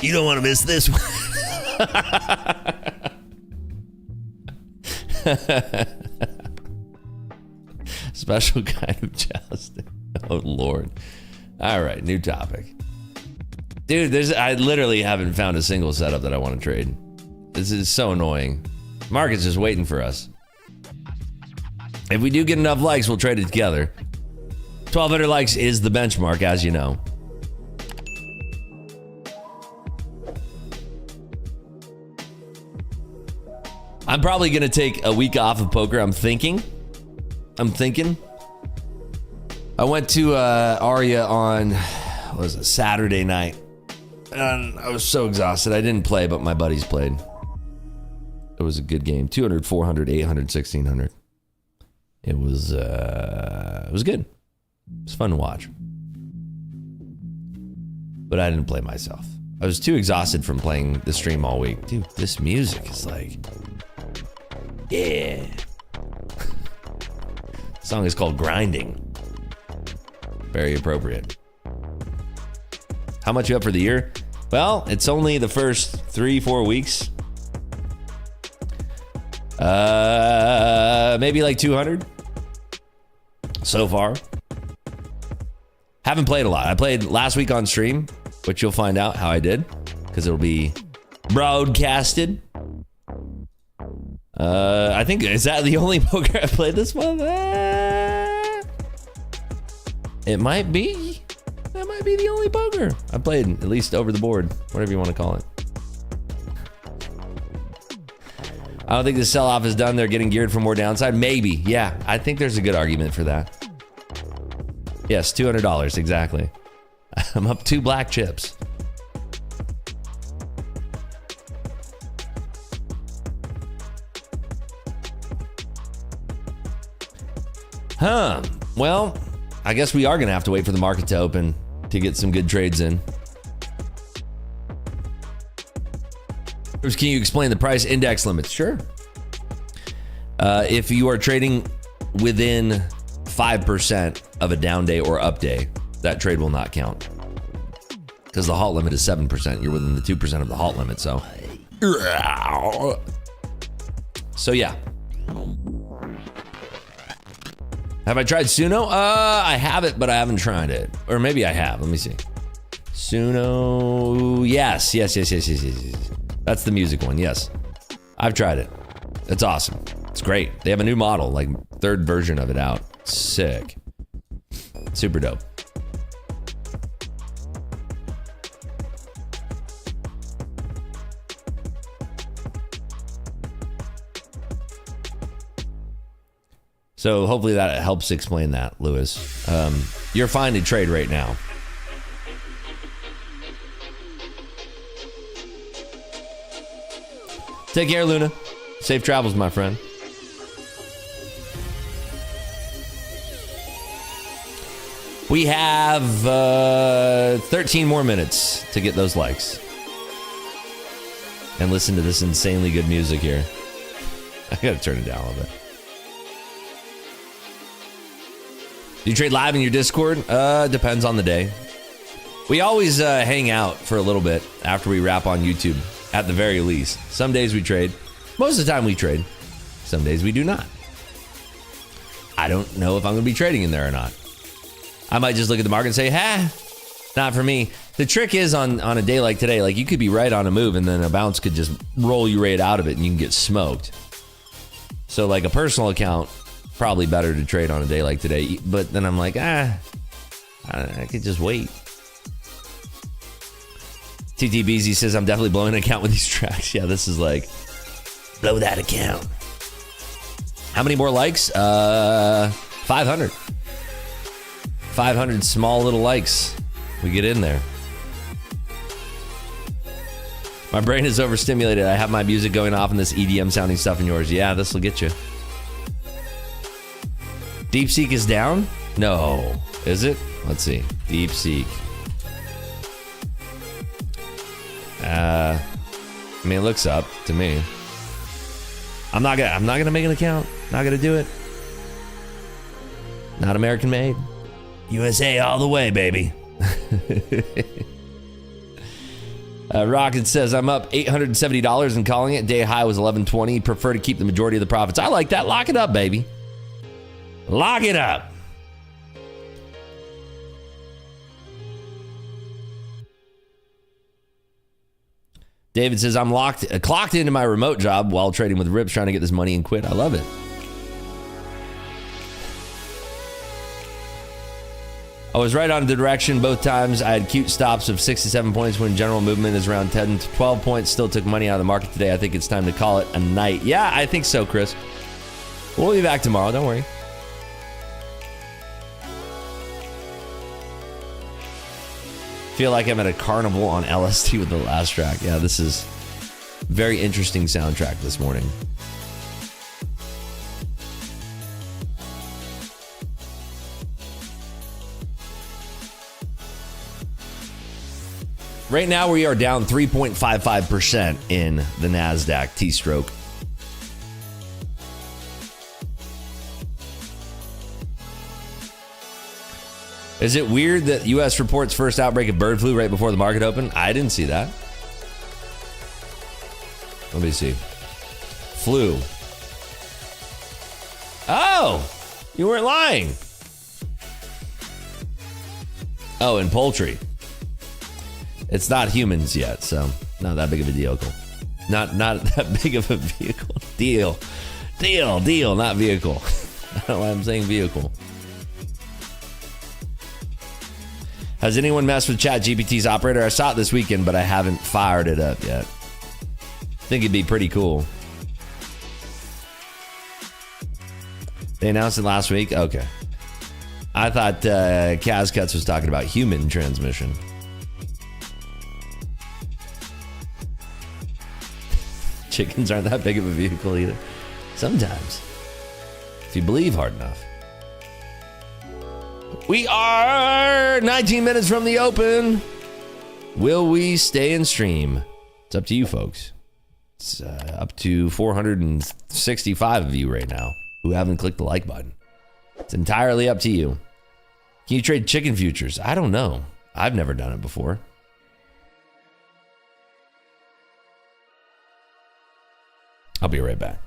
You don't want to miss this one. Special kind of jousting. Oh, Lord. All right, new topic. Dude, I literally haven't found a single setup that I want to trade. This is so annoying. Market's just waiting for us. If we do get enough likes, we'll trade it together. 1,200 likes is the benchmark, as you know. I'm probably going to take a week off of poker. I'm thinking. I went to Aria on, what was it, Saturday night. And I was so exhausted. I didn't play, but my buddies played. It was a good game. 200, 400, 800, 1600. It was good. It was fun to watch. But I didn't play myself. I was too exhausted from playing the stream all week. Dude, this music is like, yeah. The song is called Grinding. Very appropriate. How much you up for the year? Well, it's only the first 3-4 weeks. Maybe like 200 so far. Haven't played a lot. I played last week on stream. which you'll find out how I did because it'll be broadcasted. I think, is that the only poker I played this month? It might be. That might be the only poker I played, at least over the board, whatever you want to call it. I don't think the sell-off is done. They're getting geared for more downside. Maybe, yeah. I think there's a good argument for that. Yes, $200, exactly. I'm up 2 black chips. Huh. Well, I guess we are going to have to wait for the market to open to get some good trades in. Can you explain the price index limits? Sure. If you are trading within 5% of a down day or up day, that trade will not count. Because the halt limit is 7%. You're within the 2% of the halt limit, so. So yeah. Have I tried Suno? I have it, but I haven't tried it. Or maybe I have. Let me see. Suno. Yes. That's the music one. Yes. I've tried it. It's awesome. It's great. They have a new model, like 3rd version of it out. Sick. Super dope. So hopefully that helps explain that, Lewis. You're fine to trade right now. Take care, Luna. Safe travels, my friend. We have 13 more minutes to get those likes. And listen to this insanely good music here. I gotta turn it down a little bit. Do you trade live in your Discord? Depends on the day. We always hang out for a little bit after we wrap on YouTube, at the very least. Some days we trade. Most of the time we trade. Some days we do not. I don't know if I'm going to be trading in there or not. I might just look at the market and say, not for me. The trick is on a day like today, like you could be right on a move and then a bounce could just roll you right out of it and you can get smoked. So like a personal account, probably better to trade on a day like today, but then I'm like, I could just wait. TTBZ says, I'm definitely blowing an account with these tracks. Yeah, this is like, blow that account. How many more likes? 500. 500 small little likes. We get in there. My brain is overstimulated. I have my music going off and this EDM sounding stuff in yours. Yeah, this will get you. DeepSeek is down? No. Is it? Let's see. DeepSeek. I mean, it looks up to me. I'm not gonna make an account. Not gonna do it. Not American made. USA all the way, baby. Rocket says, I'm up $870 and calling it. Day high was $11.20. Prefer to keep the majority of the profits. I like that. Lock it up, baby. Lock it up. David says, I'm clocked into my remote job while trading with Rips, trying to get this money and quit. I love it. I was right on the direction both times. I had cute stops of 6 to 7 points when general movement is around 10 to 12 points. Still took money out of the market today. I think it's time to call it a night. Yeah, I think so, Chris. We'll be back tomorrow. Don't worry. Feel like I'm at a carnival on LSD with the last track. Yeah, this is very interesting soundtrack this morning. Right now we are down 3.55% in the NASDAQ T-stroke. Is it weird that U.S. reports first outbreak of bird flu right before the market opened? I didn't see that. Let me see. Flu. Oh, you weren't lying. Oh, and poultry. It's not humans yet, so not that big of a deal. Not that big of a vehicle. Deal, not vehicle. I don't know why I'm saying vehicle. Has anyone messed with ChatGPT's operator? I saw it this weekend, but I haven't fired it up yet. I think it'd be pretty cool. They announced it last week? Okay. I thought Kaz Cuts was talking about human transmission. Chickens aren't that big of a vehicle either. Sometimes. If you believe hard enough. We are 19 minutes from the open. Will we stay and stream? It's up to you, folks. It's up to 465 of you right now who haven't clicked the like button. It's entirely up to you. Can you trade chicken futures? I don't know. I've never done it before. I'll be right back.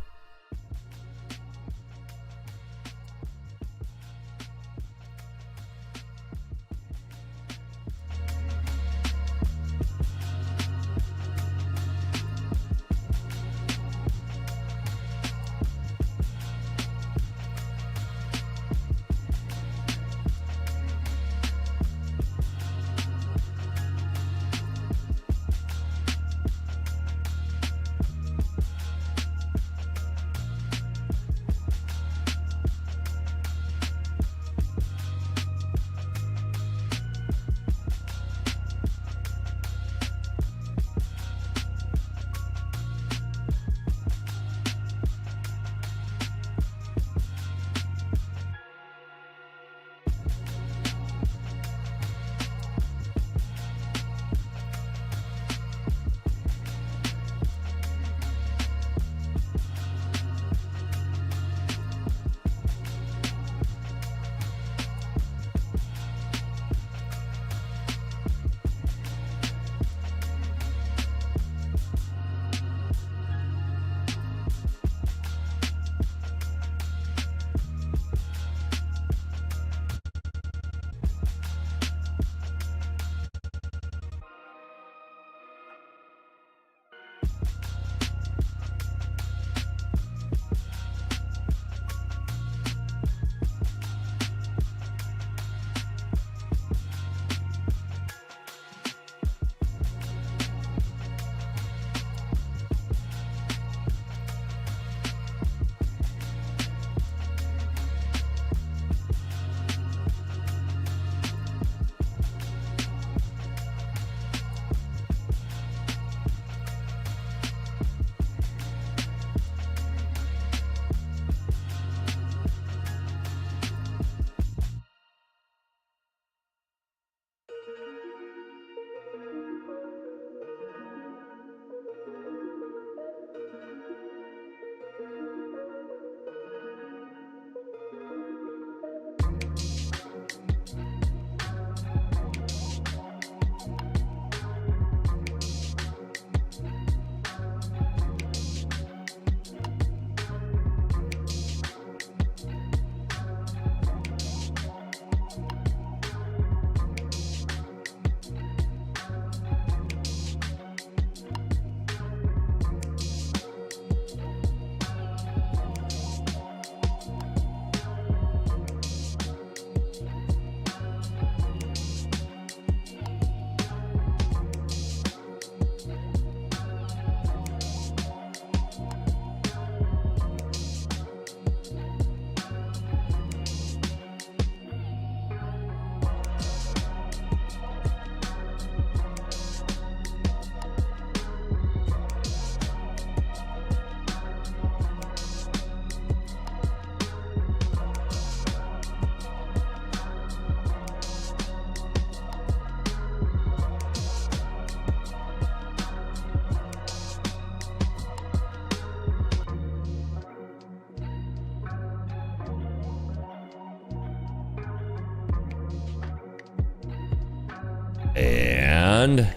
And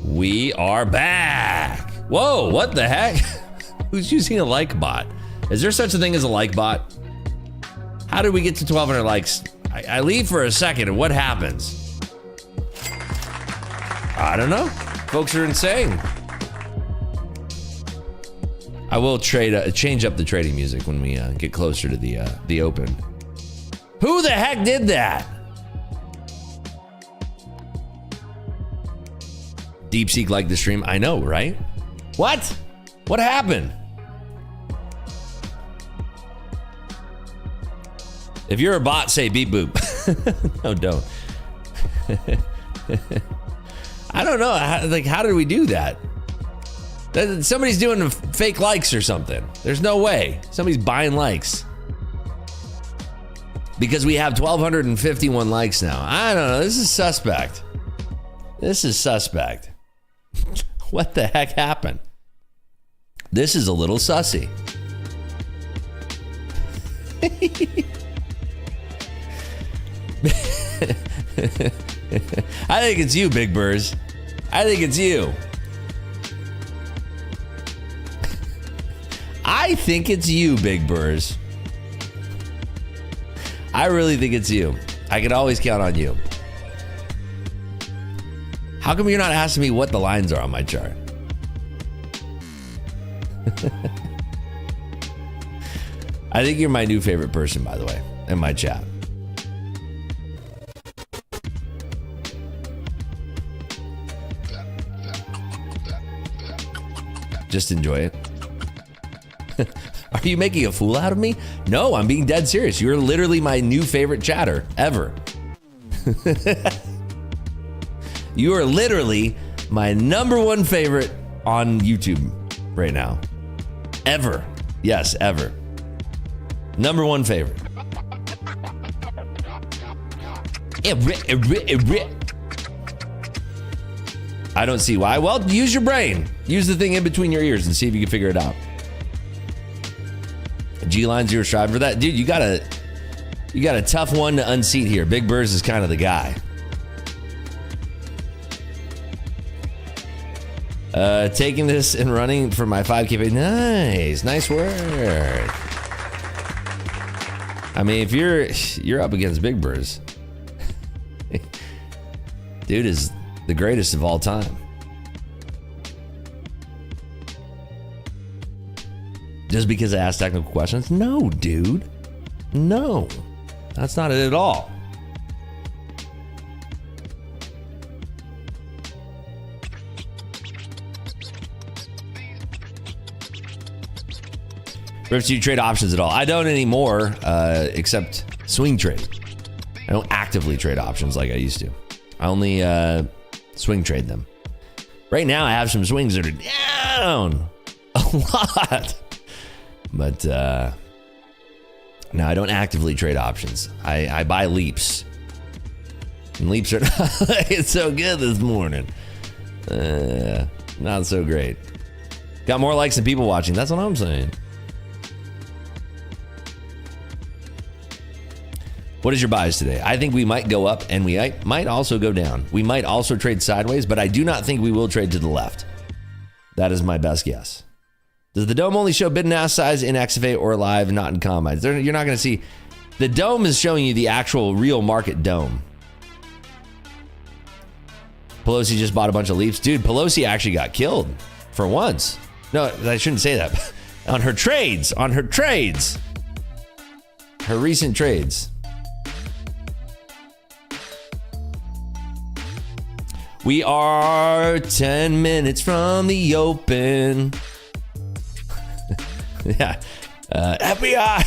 we are back. Whoa, what the heck? Who's using a like bot? Is there such a thing as a like bot? How did we get to 1,200 likes? I leave for a second and what happens? I don't know. Folks are insane. I will change up the trading music when we get closer to the open. Who the heck did that? DeepSeek liked the stream. I know, right? What? What happened? If you're a bot, say beep boop. No, don't. I don't know. How did we do that? Somebody's doing fake likes or something. There's no way. Somebody's buying likes. Because we have 1,251 likes now. I don't know. This is suspect. This is suspect. What the heck happened? This is a little sussy. I think it's you, Big Burrs. I think it's you. I think it's you, Big Burrs. I really think it's you. I can always count on you. How come you're not asking me what the lines are on my chart? I think you're my new favorite person, by the way, in my chat. Just enjoy it. Are you making a fool out of me? No, I'm being dead serious. You're literally my new favorite chatter ever. You are literally my #1 favorite on YouTube right now. Ever. Yes, ever. #1 favorite. I don't see why. Well, use your brain. Use the thing in between your ears and see if you can figure it out. G-Lines, you're striving for that? Dude, you got a tough one to unseat here. Big Burrs is kind of the guy. Taking this and running for my 5K. Nice work. I mean, if you're up against Big Burrs, dude is the greatest of all time. Just because I asked technical questions? No, dude. No, that's not it at all. Rips, do you trade options at all? I don't anymore, except swing trade. I don't actively trade options like I used to. I only swing trade them. Right now, I have some swings that are down a lot. But no, I don't actively trade options. I buy leaps. And leaps are not it's so good this morning. Not so great. Got more likes than people watching. That's what I'm saying. What is your bias today? I think we might go up and we might also go down. We might also trade sideways, but I do not think we will trade to the left. That is my best guess. Does the dome only show bid and ask size in XFA or live, not in combines? You're not going to see. The dome is showing you the actual real market dome. Pelosi just bought a bunch of leaps. Dude, Pelosi actually got killed for once. No, I shouldn't say that. On her trades. Her recent trades. We are 10 minutes from the open. Yeah. FBI.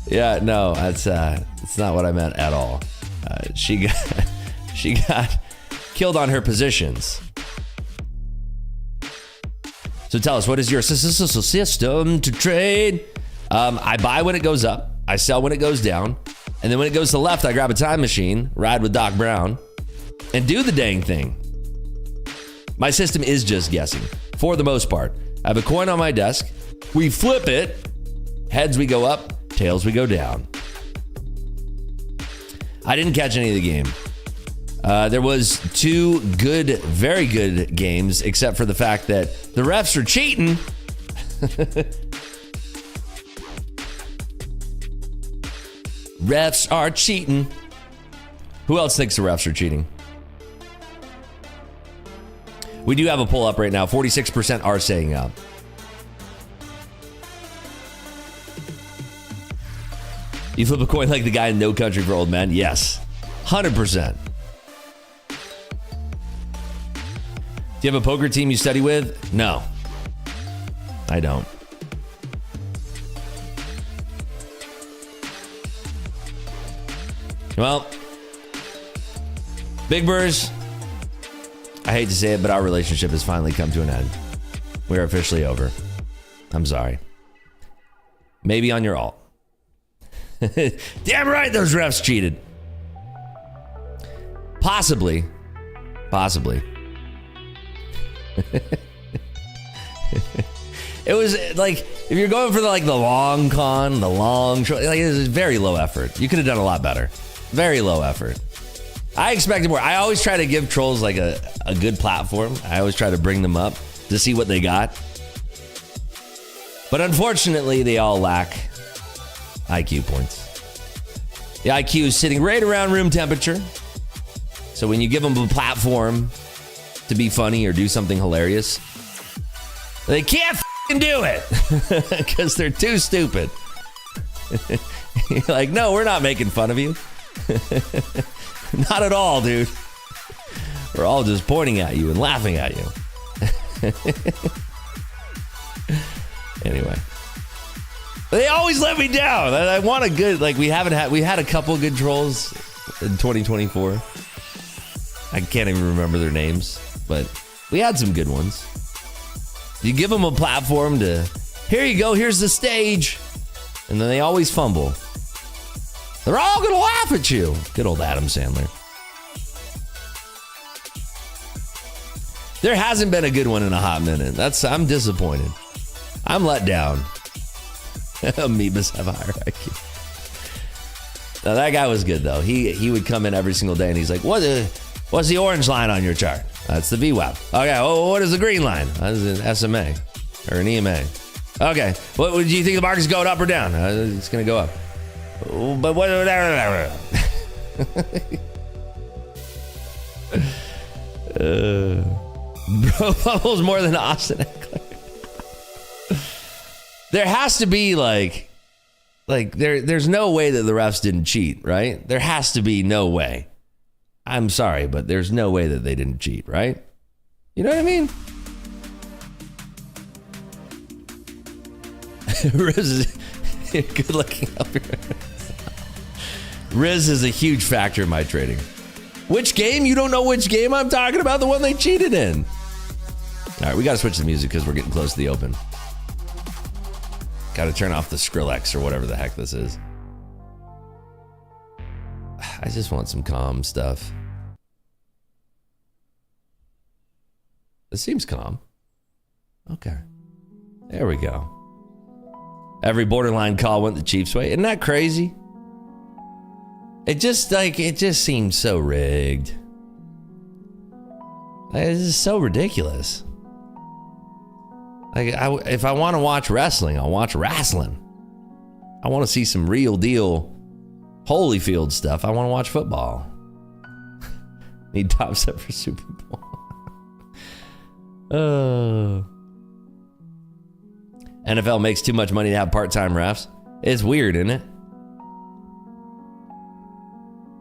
Yeah, no, that's not what I meant at all. She got killed on her positions. So tell us, what is your system to trade? I buy when it goes up. I sell when it goes down. And then when it goes to the left, I grab a time machine, ride with Doc Brown, and do the dang thing. My system is just guessing, for the most part. I have a coin on my desk. We flip it. Heads we go up, tails we go down. I didn't catch any of the game. There was 2 good, very good games, except for the fact that the refs are cheating. Refs are cheating. Who else thinks the refs are cheating? We do have a poll up right now. 46% are saying out. You flip a coin like the guy in No Country for Old Men? Yes. 100%. Do you have a poker team you study with? No. I don't. Well, Big Burrs, I hate to say it, but our relationship has finally come to an end. We're officially over. I'm sorry. Maybe on your alt. Damn right those refs cheated. Possibly. It was like, if you're going for the long con, the long, like, it was very low effort. You could have done a lot better. Very low effort. I expected more. I always try to give trolls like a good platform. I always try to bring them up to see what they got. But unfortunately, they all lack IQ points. The IQ is sitting right around room temperature. So when you give them a platform to be funny or do something hilarious, they can't do it because they're too stupid. You're like, no, we're not making fun of you. Not at all, dude. We're all just pointing at you and laughing at you. Anyway, they always let me down. I want a good, like, we had a couple good trolls in 2024. I can't even remember their names, but we had some good ones. You give them a platform to, here you go, here's the stage. And then they always fumble. They're all going to laugh at you. Good old Adam Sandler. There hasn't been a good one in a hot minute. I'm disappointed. I'm let down. Amoebas have a higher IQ. Now, that guy was good, though. He would come in every single day, and he's like, what's the orange line on your chart? That's the VWAP. Okay, well, what is the green line? That's an SMA or an EMA. Okay, what do you think the market's going up or down? It's going to go up. But what? Bro bubbles more than Austin Eckler. There has to be there's no way that the refs didn't cheat, right? There has to be no way. I'm sorry, but there's no way that they didn't cheat, right? You know what I mean? Riz is good looking up here. Riz is a huge factor in my trading. Which game? You don't know which game I'm talking about? The one they cheated in. All right, we got to switch the music because we're getting close to the open. Got to turn off the Skrillex or whatever the heck this is. I just want some calm stuff. It seems calm. Okay. There we go. Every borderline call went the Chiefs' way. Isn't that crazy? It just seems so rigged. This is so ridiculous. If I want to watch wrestling, I'll watch wrestling. I want to see some real deal Holyfield stuff. I want to watch football. Need top set for Super Bowl. NFL makes too much money to have part-time refs. It's weird, isn't it?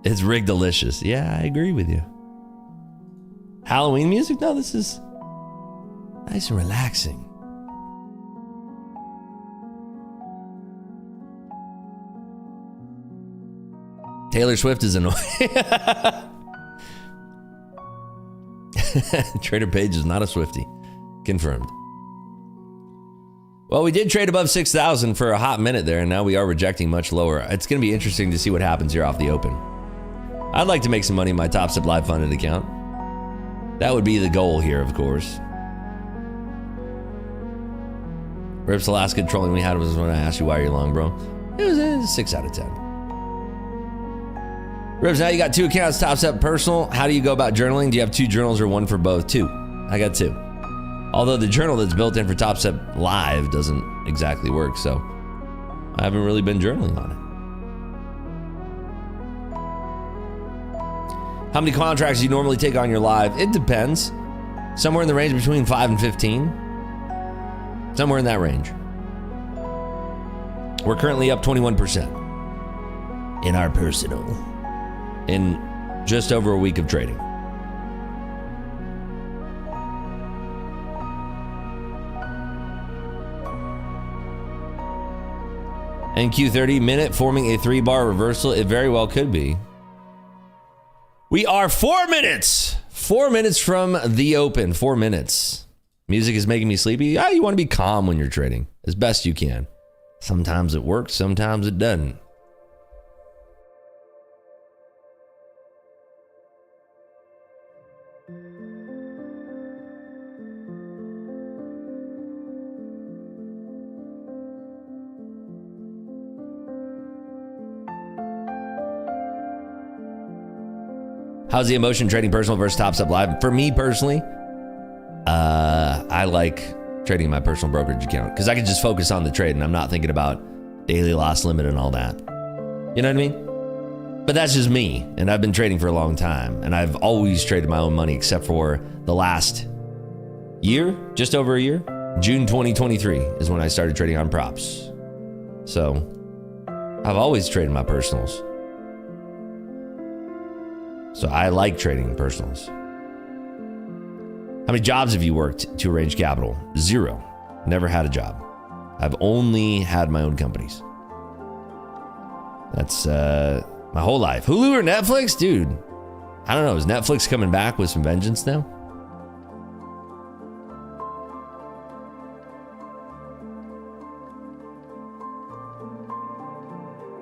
It's rigged delicious. Yeah, I agree with you. Halloween music? No, this is nice and relaxing. Taylor Swift is annoying. Trader Page is not a Swiftie. Confirmed. Well, we did trade above 6,000 for a hot minute there, and now we are rejecting much lower. It's going to be interesting to see what happens here off the open. I'd like to make some money in my Top Step Live funded account. That would be the goal here, of course. Rips Alaska trolling we had was when I asked you why you're long, bro. It was a 6 out of 10. Ribs, now you got 2 accounts, Top Step Personal. How do you go about journaling? Do you have 2 journals or one for both? 2. I got 2. Although the journal that's built in for Top Step Live doesn't exactly work, so I haven't really been journaling on How many contracts do you normally take on your live? It depends. Somewhere in the range between 5 and 15. Somewhere in that range. We're currently up 21% in our personal in just over a week of trading. NQ30 minute forming a 3-bar reversal. It very well could be. We are 4 minutes. 4 minutes from the open. 4 minutes. Music is making me sleepy. Yeah, you want to be calm when you're trading as best you can. Sometimes it works, sometimes it doesn't. How's the emotion trading personal versus Top Step Live? For me personally, I like trading my personal brokerage account because I can just focus on the trade and I'm not thinking about daily loss limit and all that. You know what I mean? But that's just me, and I've been trading for a long time, and I've always traded my own money except for the last year, just over a year. June 2023 is when I started trading on props. So I've always traded my personals. So I like trading personals. How many jobs have you worked to arrange capital? 0. Never had a job. I've only had my own companies. That's my whole life. Hulu or Netflix? Dude, I don't know. Is Netflix coming back with some vengeance now?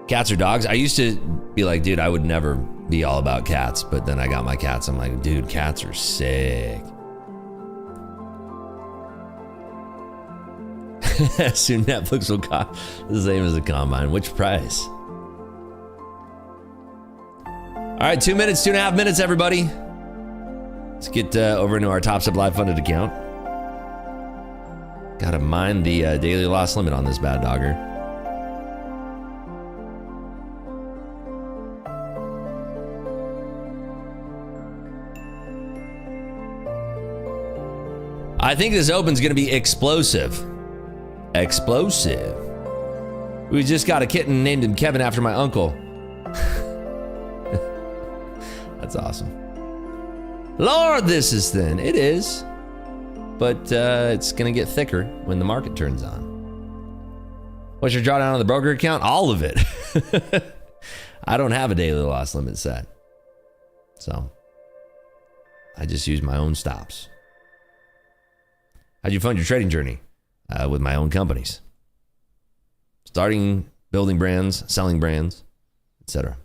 Cats or dogs? I used to be like, dude, I would never be all about cats, but then I got my cats. I'm like, dude, cats are sick. Soon Netflix will cost the same as the Combine. Which price? All right, 2 minutes, 2.5 minutes, everybody. Let's get over into our Top Step Live funded account. Gotta mind the daily loss limit on this bad dogger. I think this open's gonna be explosive. Explosive. We just got a kitten, named him Kevin after my uncle. That's awesome. Lord, this is thin. It is. But it's gonna get thicker when the market turns on. What's your drawdown on the broker account? All of it. I don't have a daily loss limit set. So I just use my own stops. How'd you fund your trading journey? With my own companies. Starting, building brands, selling brands, etc.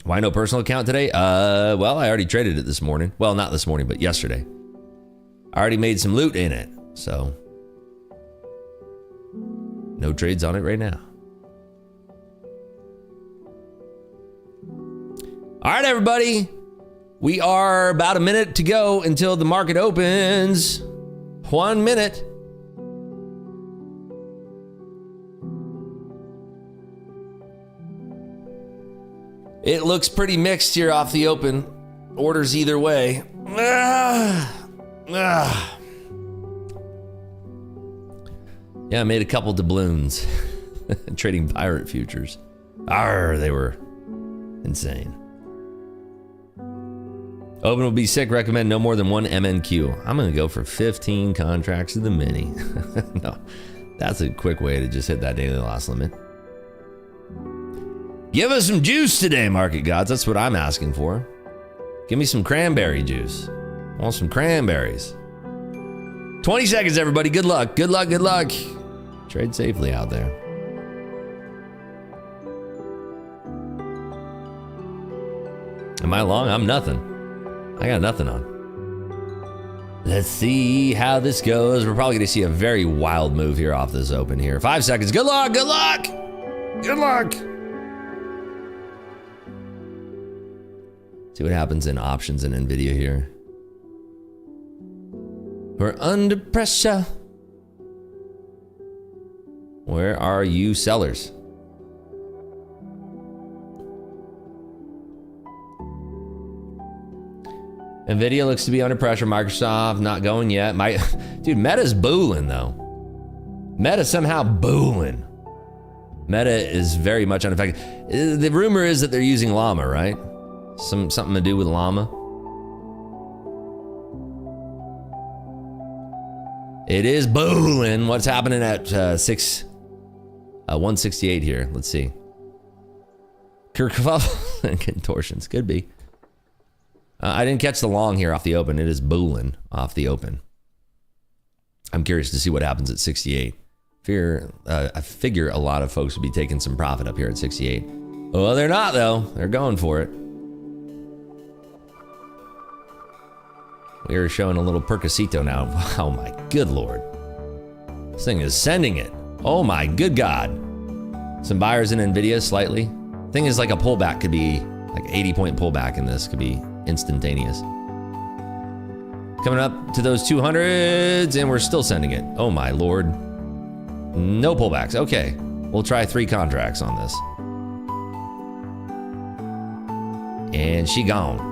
Why no personal account today? Well, I already traded it this morning. Well, not this morning, but yesterday. I already made some loot in it, so no trades on it right now. All right, everybody. We are about a minute to go until the market opens. 1 minute. It looks pretty mixed here off the open. Orders either way. Yeah, I made a couple doubloons trading pirate futures. They were insane. Open will be sick. Recommend no more than 1 MNQ. I'm going to go for 15 contracts of the mini. No, that's a quick way to just hit that daily loss limit. Give us some juice today, market gods. That's what I'm asking for. Give me some cranberry juice. I want some cranberries. 20 seconds, everybody. Good luck. Good luck. Good luck. Trade safely out there. Am I long? I'm nothing. I got nothing on. Let's see how this goes. We're probably going to see a very wild move here off this open here. 5 seconds. Good luck. Good luck. Good luck. See what happens in options and NVIDIA here. We're under pressure. Where are you sellers? Nvidia looks to be under pressure. Microsoft not going yet. Dude, Meta's booling though. Meta somehow booling. Meta is very much unaffected. The rumor is that they're using Llama, right? Something to do with Llama. It is booling. What's happening at 168 here? Let's see. Contortions could be. I didn't catch the long here off the open. It is booling off the open. I'm curious to see what happens at 68. I figure a lot of folks would be taking some profit up here at 68. Well, they're not though. They're going for it. We are showing a little Percocito now. Oh my good Lord. This thing is sending it. Oh my good God. Some buyers in Nvidia slightly. Thing is, like a pullback could be like 80-point pullback in this could be instantaneous. Coming up to those 200s and we're still sending it. Oh my Lord. No pullbacks. Okay. We'll try 3 contracts on this. And she gone.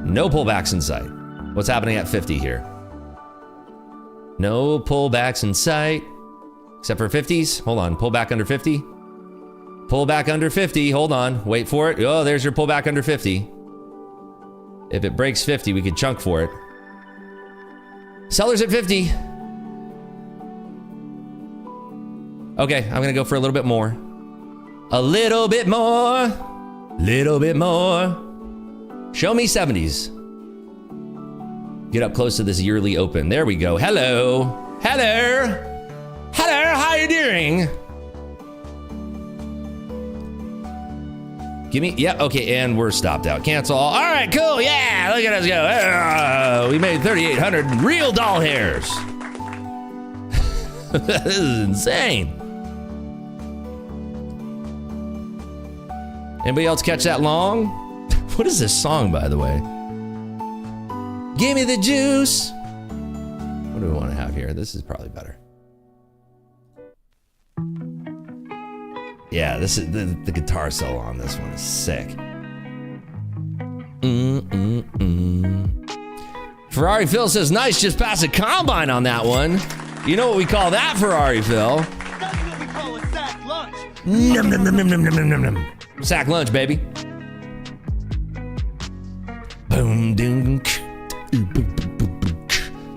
No pullbacks in sight. What's happening at 50 here? No pullbacks in sight. Except for 50s. Hold on. Pullback under 50. Pullback under 50. Hold on. Wait for it. Oh, there's your pullback under 50. If it breaks 50, we could chunk for it. Sellers at 50. Okay, I'm gonna go for a little bit more. A little bit more. Little bit more. Show me 70s. Get up close to this yearly open. There we go. Hello. Hello. Hello, how you doing? Give me, yeah, okay, and we're stopped out. Cancel. All right, cool, yeah, look at us go. We made 3,800 real doll hairs. This is insane. Anybody else catch that long? What is this song, by the way? Give me the juice. What do we want to have here? This is probably better. Yeah, this is the guitar solo on this one is sick. Ferrari Phil says, nice, just pass a combine on that one. You know what we call that, Ferrari Phil? That's what we call a sack lunch. Num, num, num, num, num, num, num, num. Sack lunch, baby. Boom, doom.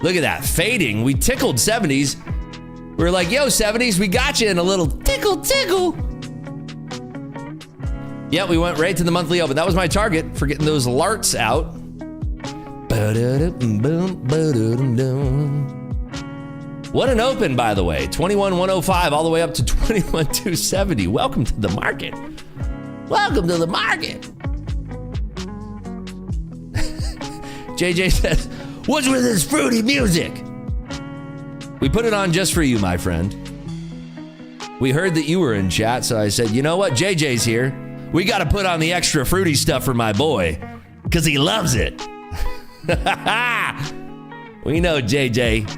Look at that, fading. We tickled 70s. We were like, yo, 70s, we got you in a little tickle, tickle. Yeah, we went right to the monthly open. That was my target for getting those larts out. What an open, by the way. 21,105 all the way up to 21,270. Welcome to the market. Welcome to the market. JJ says, what's with this fruity music? We put it on just for you, my friend. We heard that you were in chat, so I said, you know what? JJ's here. We got to put on the extra fruity stuff for my boy, because he loves it. We know JJ.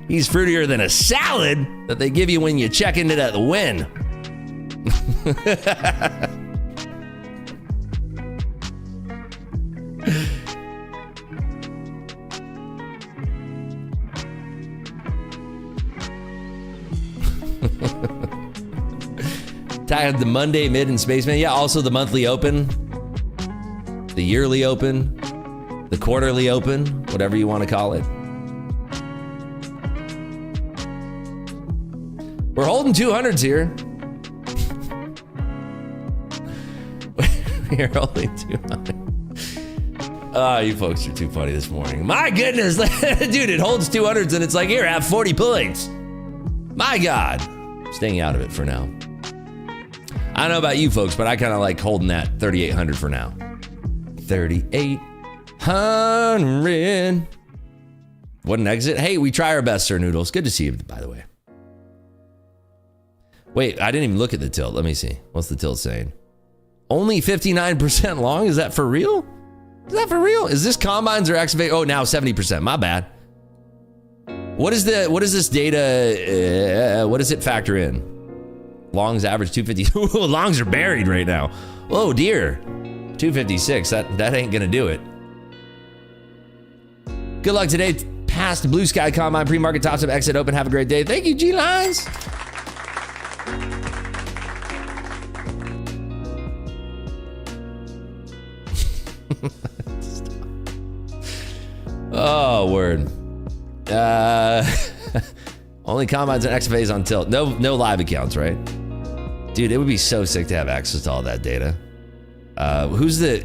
He's fruitier than a salad that they give you when you check into the win. Tied the Monday mid and Spaceman. Yeah, also the monthly open, the yearly open, the quarterly open, whatever you want to call it. We're holding 200s here. We're holding 200. Oh, you folks are too funny this morning. My goodness, dude, it holds 200s and it's like, here, have 40 points. My God. Staying out of it for now. I don't know about you folks, but I kind of like holding that 3,800 for now. 3,800. What an exit. Hey, we try our best, Sir Noodles. Good to see you, by the way. Wait, I didn't even look at the tilt. Let me see. What's the tilt saying? Only 59% long? Is that for real? Is that for real? Is this combines or excavate? Oh, now 70%. My bad. What is this data? What does it factor in? Longs average 250. Longs are buried right now. Oh dear. 256. That ain't gonna do it. Good luck today. Past Blue Sky Combine, pre-market tops up, exit open. Have a great day. Thank you, G-Lines. Oh, word. Only combines and XFAs on tilt. No live accounts, right? Dude, it would be so sick to have access to all that data. Who's the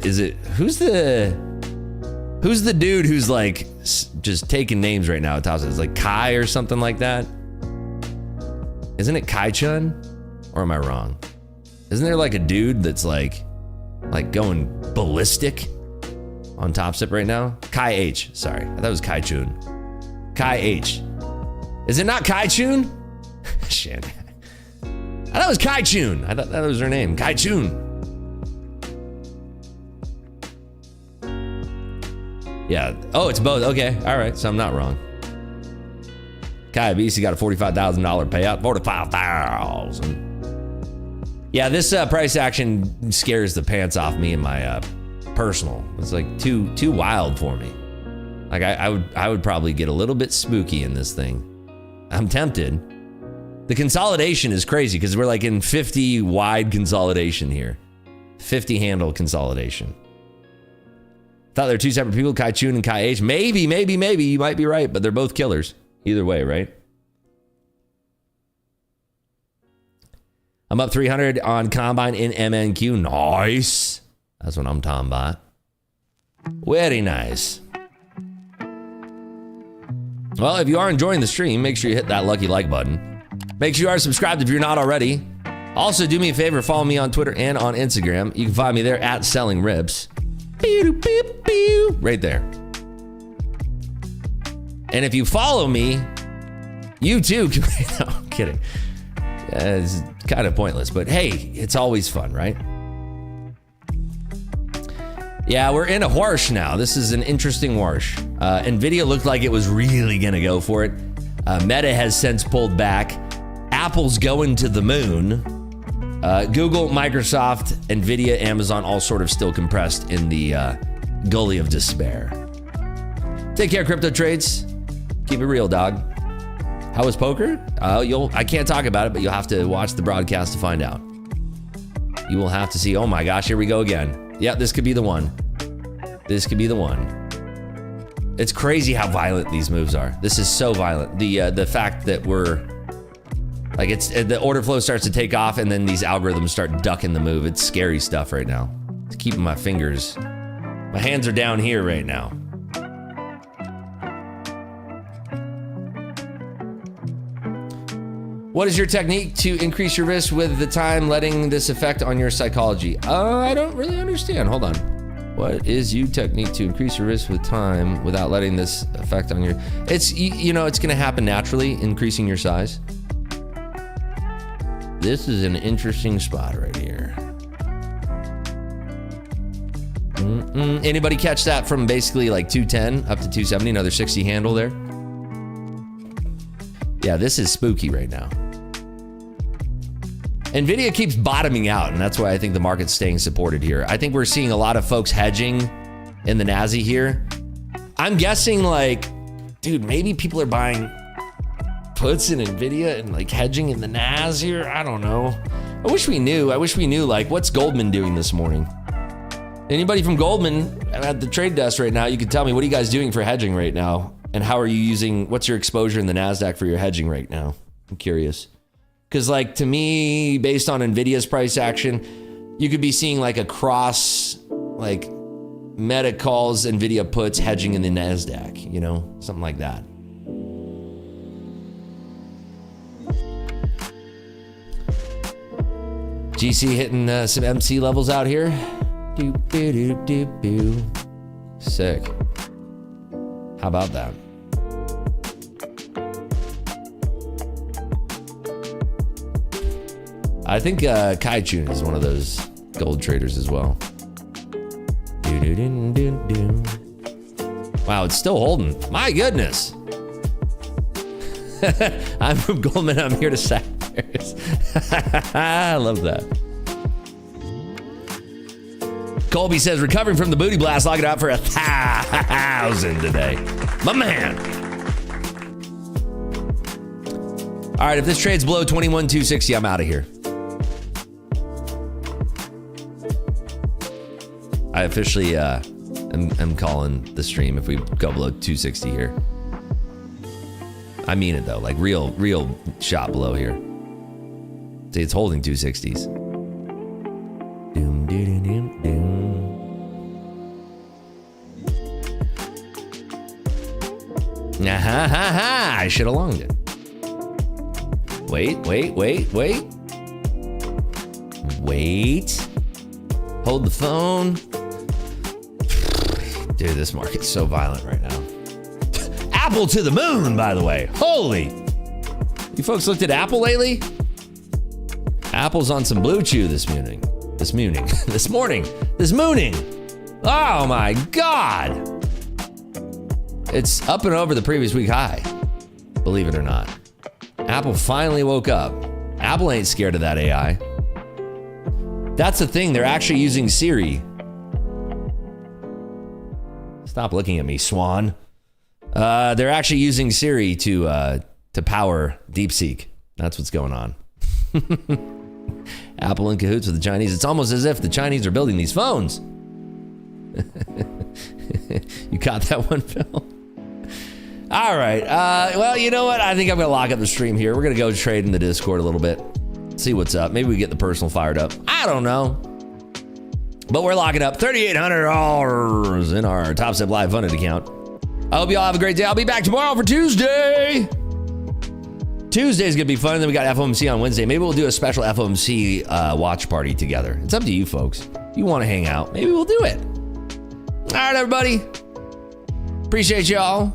dude who's like just taking names right now at top? It's like Kai or something like that. Isn't it Kai Chun? Or am I wrong? Isn't there like a dude that's like going ballistic on Top Step right now? Kai H, sorry. I thought it was Kai Chun. Kai H. Is it not Kai Chun? Shit. I thought it was Kai Chun. I thought that was her name. Kai Chun. Yeah. Oh, it's both. Okay. All right. So I'm not wrong. Kai BC got a $45,000 payout. 45,000. Yeah, this price action scares the pants off me and my personal. It's like too wild for me. Like I would probably get a little bit spooky in this thing. I'm tempted. The consolidation is crazy because we're like in 50 wide consolidation here. 50 handle consolidation. Thought they're two separate people, Kai Chun and Kai H. Maybe, you might be right, but they're both killers. Either way, right? I'm up 300 on Combine in MNQ. Nice. That's what I'm talking about. Very nice. Well, if you are enjoying the stream, make sure you hit that lucky like button. Make sure you are subscribed if you're not already. Also, do me a favor, follow me on Twitter and on Instagram. You can find me there at Selling Rips. Right there. And if you follow me, you too can... No, I'm kidding. It's kind of pointless, but hey, it's always fun, right? Yeah, we're in a whoosh now. This is an interesting whoosh. NVIDIA looked like it was really going to go for it. Meta has since pulled back. Apple's going to the moon. Google, Microsoft, NVIDIA, Amazon, all sort of still compressed in the gully of despair. Take care, crypto trades. Keep it real, dog. How was poker? I can't talk about it, but you'll have to watch the broadcast to find out. You will have to see, oh my gosh, here we go again. Yeah, this could be the one. This could be the one. It's crazy how violent these moves are. This is so violent. The fact that we're, like, it's the order flow starts to take off and then these algorithms start ducking the move. It's scary stuff right now. It's keeping my hands are down here right now. What is your technique to increase your risk with the time letting this affect on your psychology? I don't really understand. Hold on. What is your technique to increase your risk with time without letting this affect on your... It's, you know, it's going to happen naturally, increasing your size. This is an interesting spot right here. Anybody catch that from basically like 210 up to 270, another 60 handle there? Yeah, this is spooky right now. NVIDIA keeps bottoming out, and that's why I think the market's staying supported here. I think we're seeing a lot of folks hedging in the NASI here. I'm guessing, like, dude, maybe people are buying puts in NVIDIA and like hedging in the NAS here. I don't know. I wish we knew, like, what's Goldman doing this morning? Anybody from Goldman at the trade desk right now, you can tell me, what are you guys doing for hedging right now? And how are you using, what's your exposure in the NASDAQ for your hedging right now? I'm curious. Because, like, to me, based on NVIDIA's price action, you could be seeing like a cross, like Meta calls NVIDIA puts hedging in the NASDAQ, you know, something like that. GC hitting some MC levels out here. Sick. How about that? I think Kai Chun is one of those gold traders as well. Wow, it's still holding. My goodness. I'm from Goldman. I'm here to sack bears. I love that. Colby says, recovering from the booty blast, lock it out for 1,000 today. My man. All right, if this trade's below 21,260, I'm out of here. I officially am calling the stream if we go below 260 here. I mean it though, like real shot below here. See, it's holding 260s. Doom, doom, doom, doom. I should have longed it. Wait. Hold the phone. Dude, this market's so violent right now. Apple to the moon, by the way. Holy. You folks looked at Apple lately? Apple's on some blue chew this morning. Oh my God. It's up and over the previous week high. Believe it or not. Apple finally woke up. Apple ain't scared of that AI. That's the thing. They're actually using Siri. Stop looking at me, Swan. They're actually using Siri to power DeepSeek. That's what's going on. Apple in cahoots with the Chinese. It's almost as if the Chinese are building these phones. You caught that one, Phil? All right. Well, you know what? I think I'm going to lock up the stream here. We're going to go trade in the Discord a little bit. See what's up. Maybe we get the personal fired up. I don't know. But we're locking up $3,800 in our Top Step Live funded account. I hope you all have a great day. I'll be back tomorrow for Tuesday. Tuesday's going to be fun. And then we got FOMC on Wednesday. Maybe we'll do a special FOMC watch party together. It's up to you folks. If you want to hang out, maybe we'll do it. All right, everybody. Appreciate y'all.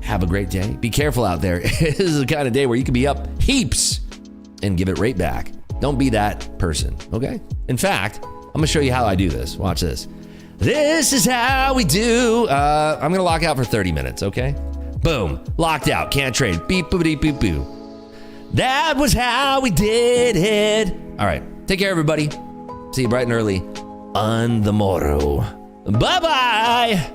Have a great day. Be careful out there. This is the kind of day where you can be up heaps and give it right back. Don't be that person, okay? In fact, I'm going to show you how I do this. Watch this. This is how we do. I'm going to lock out for 30 minutes, okay? Boom. Locked out. Can't trade. Beep, boop, beep, boop, boo. That was how we did it. All right. Take care, everybody. See you bright and early on the morrow. Bye-bye.